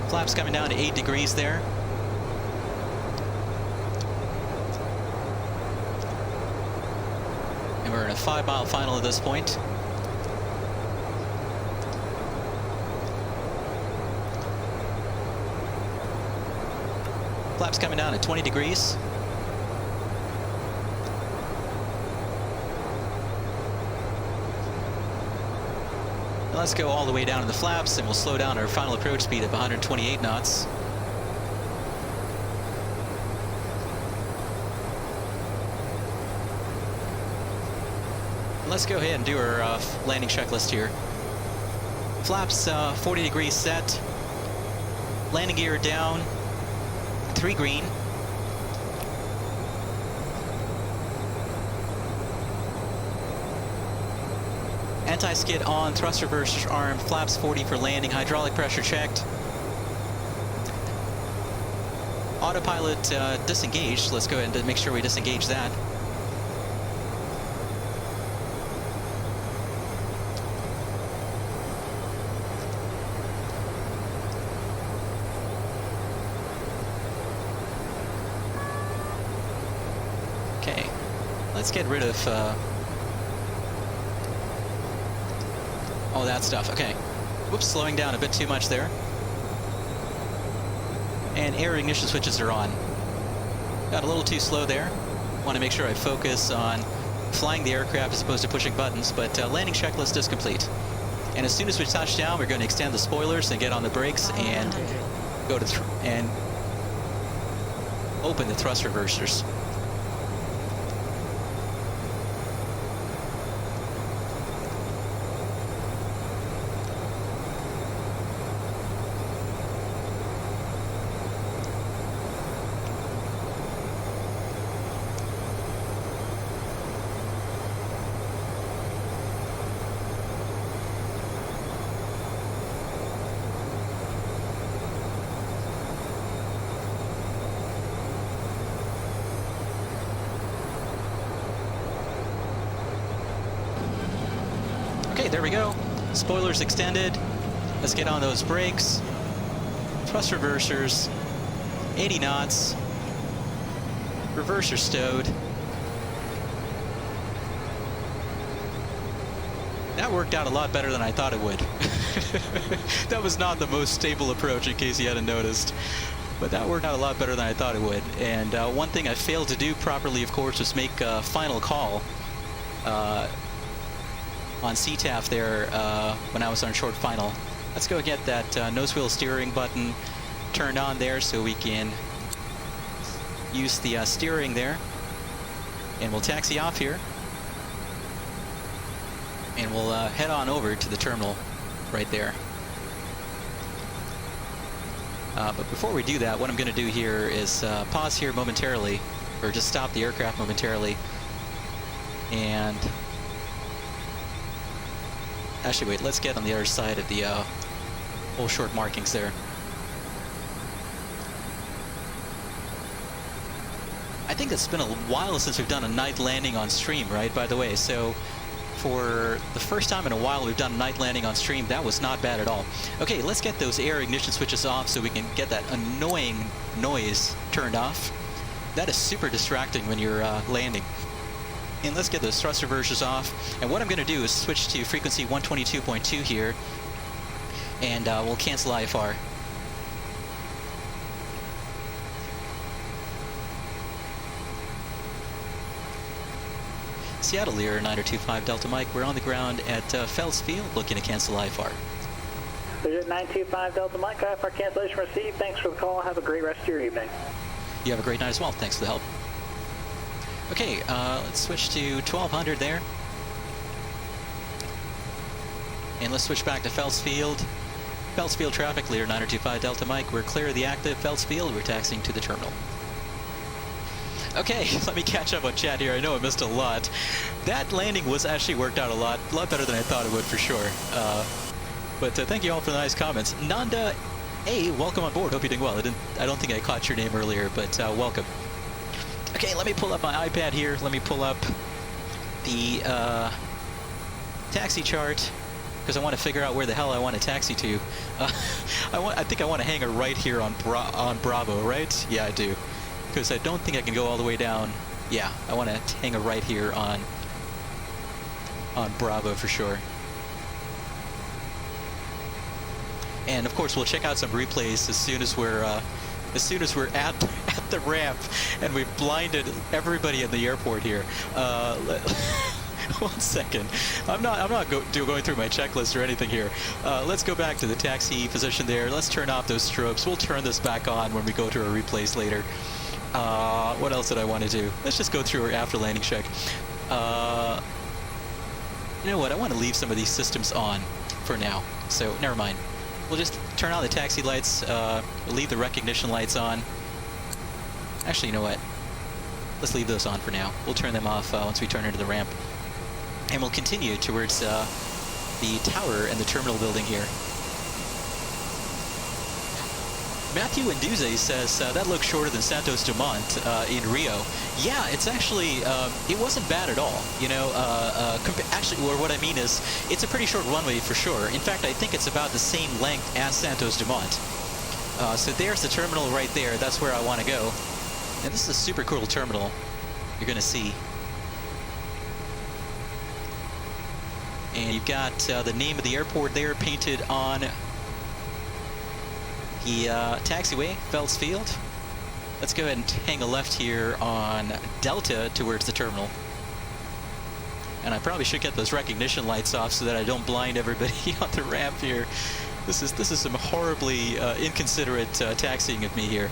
D: Flaps coming down to 8 degrees there. And we're in a 5 mile final at this point. Flaps coming down at 20 degrees. And let's go all the way down to the flaps, and we'll slow down our final approach speed of 128 knots. And let's go ahead and do our landing checklist here. Flaps 40 degrees set. Landing gear down. 3 green. Anti-skid on, thrust reverser arm, flaps 40 for landing, hydraulic pressure checked. Autopilot disengaged. Let's go ahead and make sure we disengage that. Okay, let's get rid of all that stuff. Okay, whoops, slowing down a bit too much there. And air ignition switches are on. Got a little too slow there. Want to make sure I focus on flying the aircraft as opposed to pushing buttons, but landing checklist is complete. And as soon as we touch down, we're going to extend the spoilers and get on the brakes and go to and open the thrust reversers. Okay, there we go. Spoilers extended. Let's get on those brakes. Thrust reversers. 80 knots. Reverser stowed. That worked out a lot better than I thought it would. That was not the most stable approach, in case you hadn't noticed. But that worked out a lot better than I thought it would. And one thing I failed to do properly, of course, was make a final call on CTAF there when I was on short final. Let's go get that nose wheel steering button turned on there so we can use the steering there. And we'll taxi off here. And we'll head on over to the terminal right there. But before we do that, what I'm going to do here is pause here momentarily, or just stop the aircraft momentarily. And actually, wait, let's get on the other side of the whole short markings there. I think it's been a while since we've done a night landing on stream, right, by the way? So for the first time in a while we've done a night landing on stream. That was not bad at all. Okay, let's get those air ignition switches off so we can get that annoying noise turned off. That is super distracting when you're landing. And let's get those thrust reversers off. And what I'm going to do is switch to frequency 122.2 here, and we'll cancel IFR. Seattle Lear 9025 Delta Mike. We're on the ground at Fells Field looking to cancel IFR.
G: Learjet 925 Delta Mike, IFR cancellation received. Thanks for the call. Have a great rest of your evening.
D: You have a great night as well. Thanks for the help. Okay, let's switch to 1200 there. And let's switch back to Fells Field. Fells Field traffic, Lear 9025 Delta Mike. We're clear of the active Fells Field. We're taxiing to the terminal. Okay, let me catch up on chat here. I know I missed a lot. That landing was actually worked out a lot better than I thought it would for sure. But thank you all for the nice comments. Nanda A, welcome on board. Hope you're doing well. I don't think I caught your name earlier, but welcome. Okay, let me pull up my iPad here. Let me pull up the taxi chart because I want to figure out where the hell I want to taxi to. I think I want to hang a right here on Bravo, right? Yeah, I do. Because I don't think I can go all the way down. Yeah, I want to hang a right here on Bravo for sure. And of course, we'll check out some replays as soon as we're as soon as we're at the ramp, and we've blinded everybody in the airport here. 1 second. I'm not going through my checklist or anything here. Let's go back to the taxi position there. Let's turn off those strobes. We'll turn this back on when we go to our replays later. What else did I want to do? Let's just go through our after landing check. You know what? I want to leave some of these systems on for now. So never mind. We'll just turn on the taxi lights. Leave the recognition lights on. Actually, you know what? Let's leave those on for now. We'll turn them off once we turn into the ramp. And we'll continue towards the tower and the terminal building here. Matthew Induze says that looks shorter than Santos Dumont in Rio. Yeah, it's actually, it wasn't bad at all. You know, actually, or what I mean is, it's a pretty short runway for sure. In fact, I think it's about the same length as Santos Dumont. So there's the terminal right there. That's where I want to go. And this is a super cool terminal. You're going to see. And you've got the name of the airport there painted on the taxiway, Fells Field. Let's go ahead and hang a left here on Delta towards the terminal. And I probably should get those recognition lights off so that I don't blind everybody on the ramp here. This is some horribly inconsiderate taxiing of me here.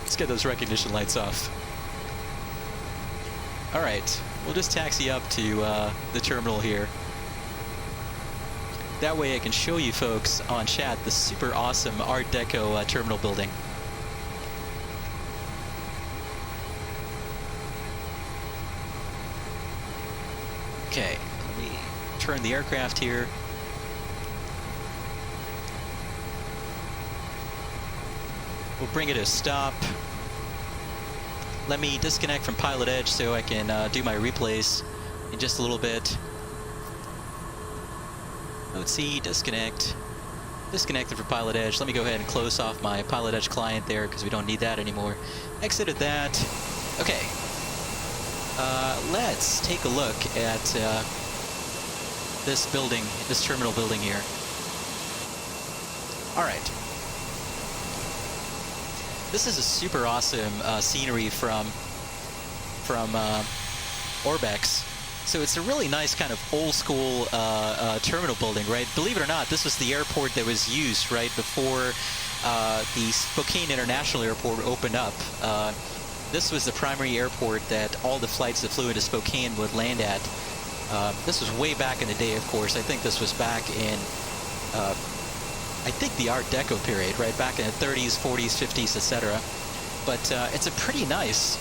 D: Let's get those recognition lights off. All right, we'll just taxi up to the terminal here. That way I can show you folks on chat the super awesome Art Deco terminal building. Okay, let me turn the aircraft here. We'll bring it to a stop. Let me disconnect from PilotEdge so I can do my replays in just a little bit. Let's see, disconnect. Disconnected from PilotEdge. Let me go ahead and close off my PilotEdge client there because we don't need that anymore. Exited that. Okay. Let's take a look at this building, this terminal building here. All right. This is a super awesome scenery from Orbx. So it's a really nice kind of old school terminal building, right? Believe it or not, this was the airport that was used right before the Spokane International Airport opened up. This was the primary airport that all the flights that flew into Spokane would land at. This was way back in the day, of course. I think this was back in, I think the Art Deco period, right? Back in the 30s, 40s, 50s, etc. But it's a pretty nice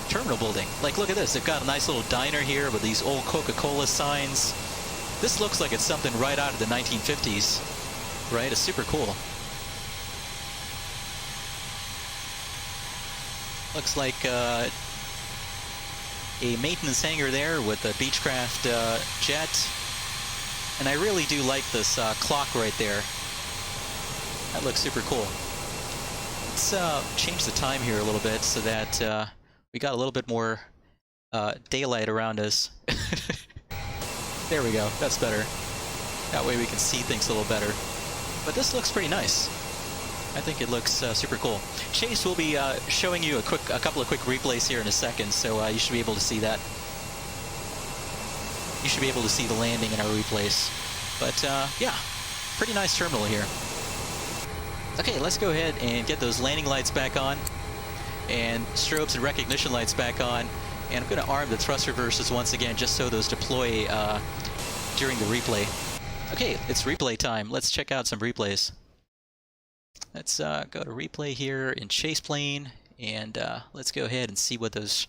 D: terminal building. Like, look at this. They've got a nice little diner here with these old Coca-Cola signs. This looks like it's something right out of the 1950s, right? It's super cool. Looks like a maintenance hangar there with a Beechcraft jet. And I really do like this clock right there. That looks super cool. Let's change the time here a little bit so that we got a little bit more daylight around us. There we go. That's better. That way we can see things a little better. But this looks pretty nice. I think it looks super cool. Chase will be showing you a couple of quick replays here in a second, so you should be able to see that. You should be able to see the landing in our replays. But yeah, pretty nice terminal here. Okay, let's go ahead and get those landing lights back on, and strobes and recognition lights back on. And I'm going to arm the thrust reversers once again, just so those deploy during the replay. Okay, it's replay time. Let's check out some replays. Let's go to replay here in ChasePlane, and let's go ahead and see what those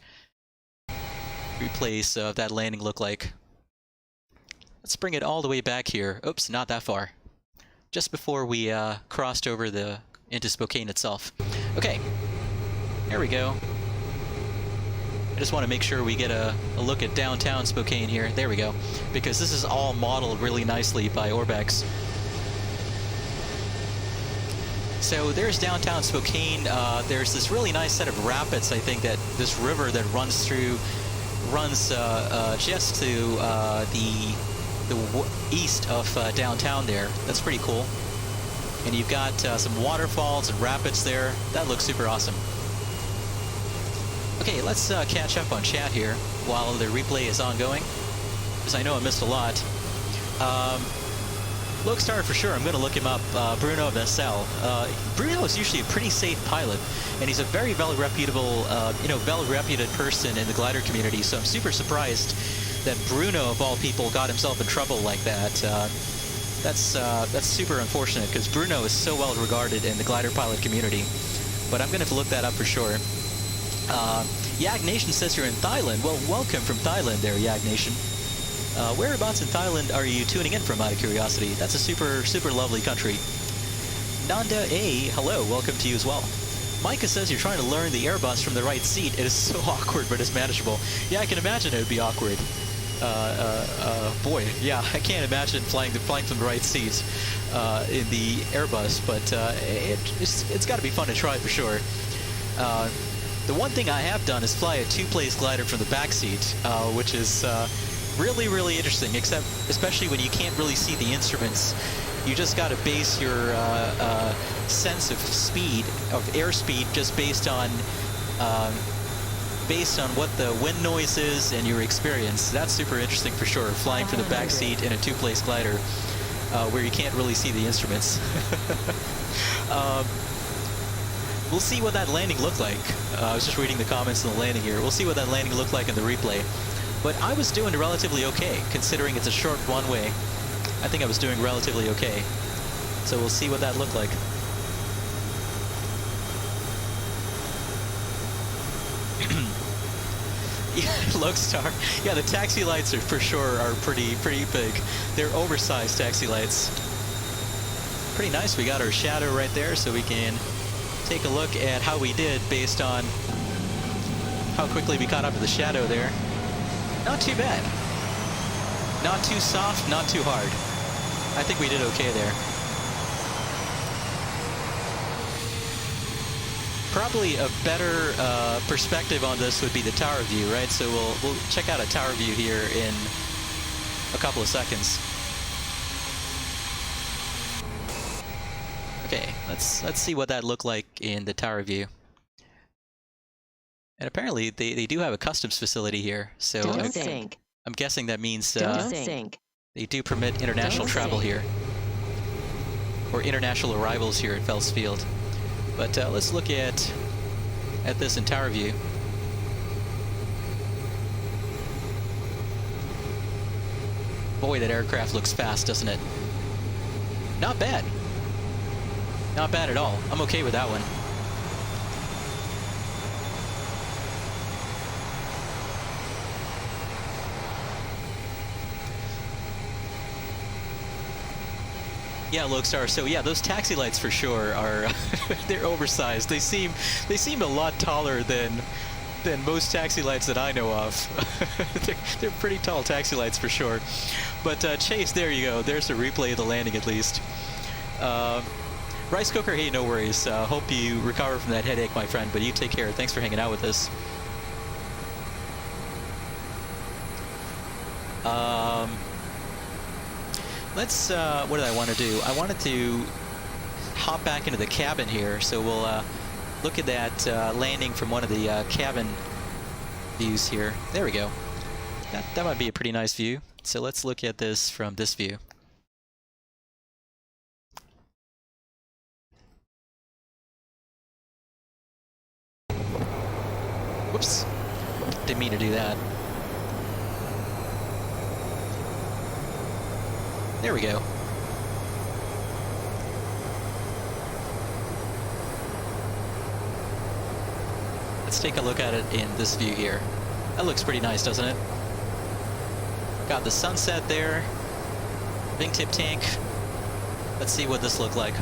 D: replays of that landing look like. Let's bring it all the way back here. Oops, not that far. Just before we crossed over into Spokane itself. Okay, there we go. I just want to make sure we get a look at downtown Spokane here. There we go. Because this is all modeled really nicely by Orbx. So there's downtown Spokane. There's this really nice set of rapids, I think, that this river that runs just to the east of downtown there. That's pretty cool. And you've got some waterfalls and rapids there. That looks super awesome. Okay, let's catch up on chat here while the replay is ongoing, because I know I missed a lot. Lokestar for sure, I'm going to look him up, Bruno Vessel. Bruno is usually a pretty safe pilot, and he's a very well-reputable, well-reputed person in the glider community, so I'm super surprised that Bruno, of all people, got himself in trouble like that. That's super unfortunate, because Bruno is so well-regarded in the glider pilot community, but I'm going to have to look that up for sure. Yag Nation says you're in Thailand. Well, welcome from Thailand there, Yag Nation. Whereabouts in Thailand are you tuning in from, out of curiosity? That's a super lovely country. Nanda A, hello, welcome to you as well. Micah says you're trying to learn the Airbus from the right seat. It is so awkward, but it's manageable. Yeah, I can imagine it would be awkward. Boy, yeah, I can't imagine flying from the right seat in the Airbus, but it's got to be fun to try for sure. The one thing I have done is fly a two-place glider from the back seat, which is really interesting, especially when you can't really see the instruments. You just got to base your sense of speed, of airspeed, just based on what the wind noise is and your experience. That's super interesting for sure, flying from the back seat in a two-place glider where you can't really see the instruments. We'll see what that landing looked like. I was just reading the comments on the landing here. We'll see what that landing looked like in the replay. But I was doing relatively okay, considering it's a short one-way. I think I was doing relatively okay. So we'll see what that looked like. Yeah, Lokestar. Yeah, the taxi lights are for sure are pretty big. They're oversized taxi lights. Pretty nice. We got our shadow right there, so we can take a look at how we did based on how quickly we caught up to the shadow there. Not too bad. Not too soft, not too hard. I think we did okay there. Probably a better perspective on this would be the tower view, right? So we'll check out a tower view here in a couple of seconds. Okay, let's see what that looked like in the tower view. And apparently they do have a customs facility here, so I'm guessing that means they do permit international travel here, or international arrivals here at Fells Field. But let's look at this in tower view. Boy, that aircraft looks fast, doesn't it? Not bad. Not bad at all. I'm okay with that one. Yeah, Lokestar. So yeah, those taxi lights for sure are they're oversized. They seem a lot taller than most taxi lights that I know of. they're pretty tall taxi lights for sure. But Chase, there you go. There's a replay of the landing at least. Rice Cooker, hey, no worries. Hope you recover from that headache, my friend. But you take care. Thanks for hanging out with us. Let's, what did I want to do? I wanted to hop back into the cabin here, so we'll look at that landing from one of the cabin views here. There we go. That might be a pretty nice view. So let's look at this from this view. Whoops. Didn't mean to do that. There we go. Let's take a look at it in this view here. That looks pretty nice, doesn't it? Got the sunset there. Wingtip tank. Let's see what this looked like.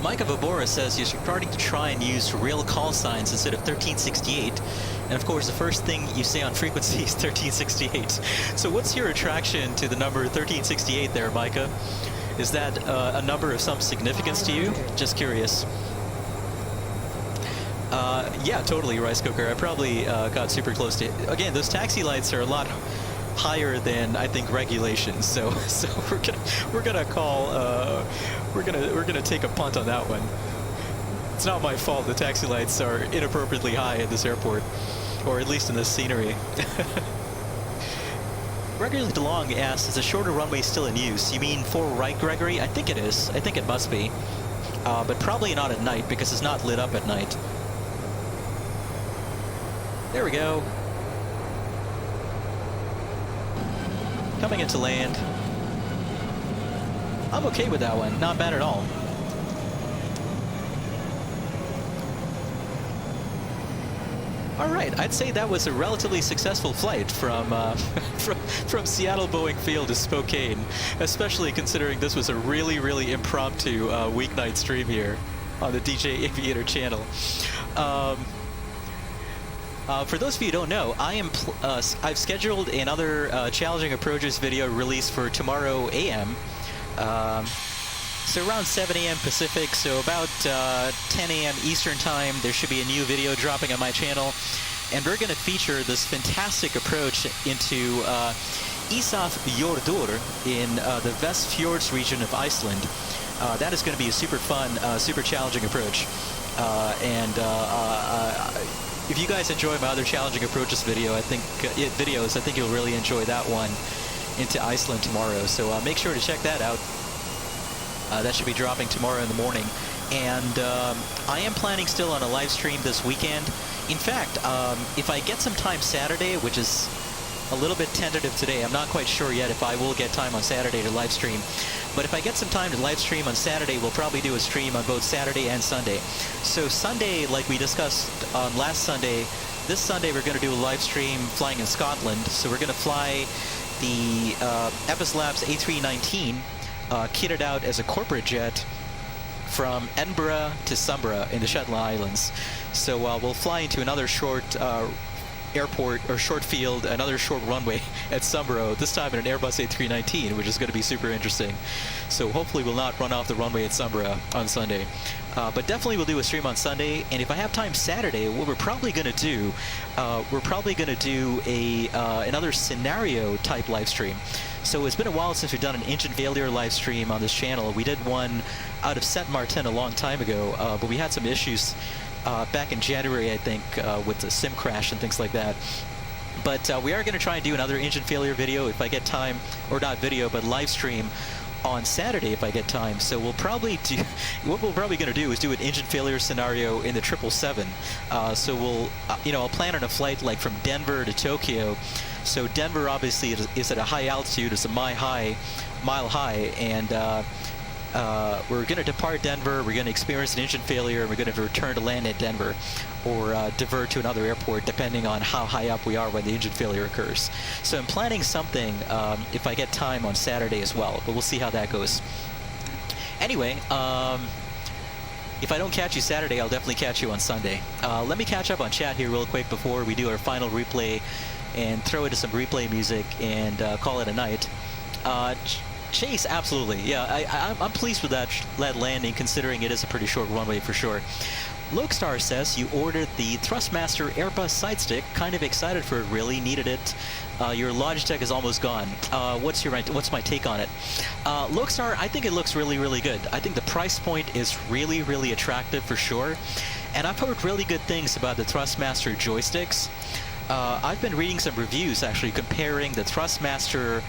D: Micah Vabora says you're starting to try and use real call signs instead of 1368. And of course, the first thing you say on frequency is 1368. So what's your attraction to the number 1368 there, Micah? Is that a number of some significance to you? Just curious. Yeah, totally, Rice Cooker. I probably got super close to it. Again, those taxi lights are a lot higher than I think regulations. So we're gonna call we're gonna take a punt on that one. It's not my fault. The taxi lights are inappropriately high at this airport, or at least in this scenery. Gregory DeLong asks, is a shorter runway still in use? You mean 4 right, Gregory? I think it is. I think it must be. But probably not at night because it's not lit up at night. There we go. Coming into land. I'm okay with that one. Not bad at all. All right, I'd say that was a relatively successful flight from from Seattle Boeing Field to Spokane, especially considering this was a really, really impromptu weeknight stream here on the DJ Aviator channel. For those of you who don't know, I've scheduled another challenging approaches video release for tomorrow AM. So around 7 a.m. Pacific, so about 10 a.m. Eastern time, there should be a new video dropping on my channel. And we're going to feature this fantastic approach into Ísafjörður in the Vestfjords region of Iceland. That is going to be a super fun, super challenging approach. If you guys enjoy my other challenging approaches videos, I think you'll really enjoy that one into Iceland tomorrow. So make sure to check that out. That should be dropping tomorrow in the morning. And I am planning still on a live stream this weekend. In fact, if I get some time Saturday, which is a little bit tentative today, I'm not quite sure yet if I will get time on Saturday to live stream. But if I get some time to live stream on Saturday, we'll probably do a stream on both Saturday and Sunday. So Sunday, like we discussed on last Sunday, this Sunday we're going to do a live stream flying in Scotland. So we're going to fly the Epis Labs A319, kitted out as a corporate jet from Edinburgh to Sunborough in the Shetland Islands. So we'll fly into another short airport or short field, another short runway at Sunborough, this time in an Airbus A319, which is going to be super interesting. So hopefully we'll not run off the runway at Sunborough on Sunday. But definitely we'll do a stream on Sunday, and if I have time Saturday, what we're probably going to do, another scenario type live stream. So it's been a while since we've done an engine failure live stream on this channel. We did one out of Saint Martin a long time ago, but we had some issues back in January, I think, with the sim crash and things like that. But we are going to try and do another engine failure video if I get time, or not video, but live stream on Saturday if I get time. So we'll probably do, what we're probably going to do is do an engine failure scenario in the 777. So we'll, I'll plan on a flight like from Denver to Tokyo. So Denver obviously is at a high altitude, it's a mile high, and we're going to depart Denver, we're going to experience an engine failure, and we're going to return to land at Denver, or divert to another airport depending on how high up we are when the engine failure occurs. So I'm planning something if I get time on Saturday as well, but we'll see how that goes. Anyway, if I don't catch you Saturday, I'll definitely catch you on Sunday. Let me catch up on chat here real quick before we do our final replay and throw into some replay music and call it a night. Chase, absolutely. Yeah, I'm pleased with that landing, considering it is a pretty short runway for sure. Lokestar says you ordered the Thrustmaster Airbus sidestick. Kind of excited for it, really. Needed it. Your Logitech is almost gone. What's my take on it? Lokestar, I think it looks really, really good. I think the price point is really, really attractive for sure. And I've heard really good things about the Thrustmaster joysticks. I've been reading some reviews actually comparing the Thrustmaster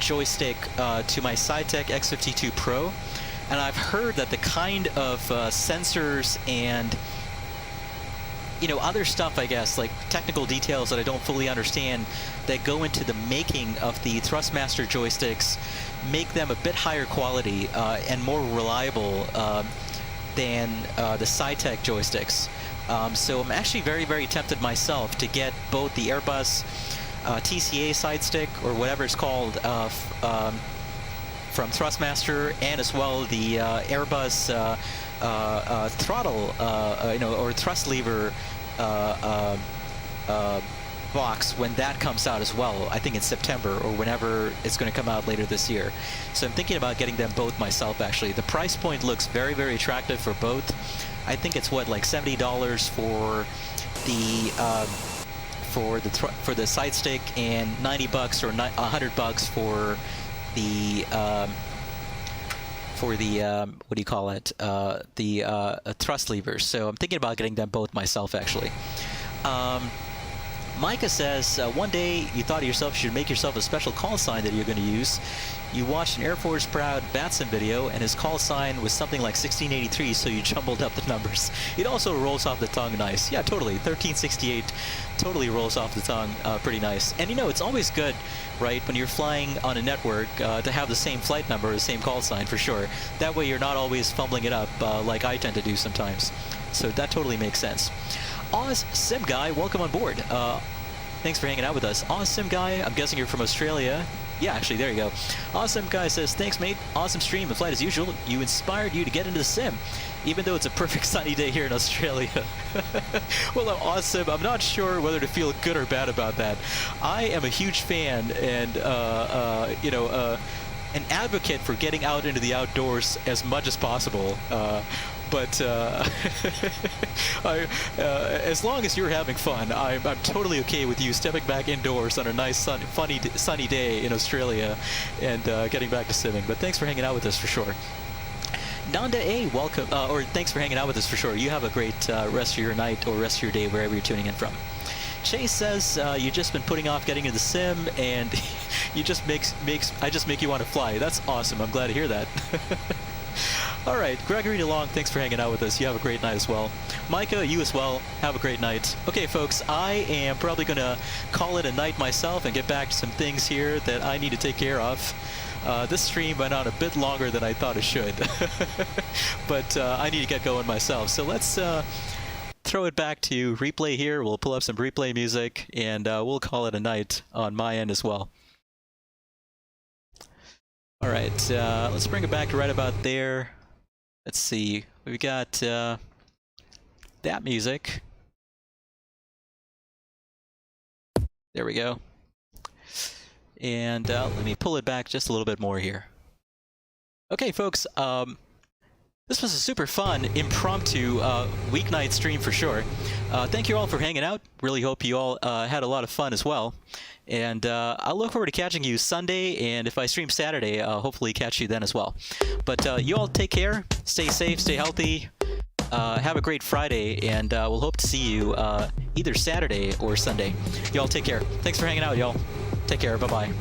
D: joystick to my Cytec X52 Pro, and I've heard that the kind of sensors and other stuff, I guess, like technical details that I don't fully understand that go into the making of the Thrustmaster joysticks make them a bit higher quality and more reliable than the Cytec joysticks. So I'm actually very, very tempted myself to get both the Airbus TCA side stick, or whatever it's called, from Thrustmaster, and as well the Airbus throttle, or thrust lever box when that comes out as well. I think in September, or whenever it's going to come out later this year. So I'm thinking about getting them both myself, actually. The price point looks very, very attractive for both. I think it's like $70 for the for the side stick, and $90 or $100 for the what do you call it? The thrust levers. So I'm thinking about getting them both myself, actually. Micah says, one day you thought to yourself you should make yourself a special call sign that you're going to use. You watched an Air Force Proud Batson video, and his call sign was something like 1683, so you jumbled up the numbers. It also rolls off the tongue nice. Yeah, totally. 1368 totally rolls off the tongue pretty nice. And you know, it's always good, right, when you're flying on a network to have the same flight number, the same call sign for sure. That way you're not always fumbling it up like I tend to do sometimes. So that totally makes sense. Oz Sim Guy, welcome on board. Thanks for hanging out with us. Oz Sim Guy, I'm guessing you're from Australia. Yeah, actually, there you go. Awesome Guy says, thanks, mate. Awesome stream. The flight as usual. You inspired you to get into the sim, even though it's a perfect sunny day here in Australia. Well, awesome. I'm not sure whether to feel good or bad about that. I am a huge fan and, you know, an advocate for getting out into the outdoors as much as possible. But as long as you're having fun, I'm totally okay with you stepping back indoors on a nice, sunny day in Australia and getting back to simming. But thanks for hanging out with us for sure. Nanda A, welcome, or thanks for hanging out with us for sure. You have a great rest of your night or rest of your day wherever you're tuning in from. Chase says you've just been putting off getting into the sim, and you just I just make you want to fly. That's awesome. I'm glad to hear that. All right, Gregory DeLong, thanks for hanging out with us. You have a great night as well. Micah, you as well. Have a great night. Okay, folks, I am probably going to call it a night myself and get back to some things here that I need to take care of. This stream went on a bit longer than I thought it should. But I need to get going myself. So let's throw it back to replay here. We'll pull up some replay music, and we'll call it a night on my end as well. All right, let's bring it back to right about there. Let's see, we got that music. There we go. And let me pull it back just a little bit more here. Okay, folks, this was a super fun, impromptu weeknight stream for sure. Thank you all for hanging out. Really hope you all had a lot of fun as well. And I'll look forward to catching you Sunday, and if I stream Saturday, hopefully catch you then as well. But you all take care, stay safe, stay healthy, have a great Friday, and we'll hope to see you either Saturday or Sunday. You all take care. Thanks for hanging out, y'all. Take care. Bye-bye.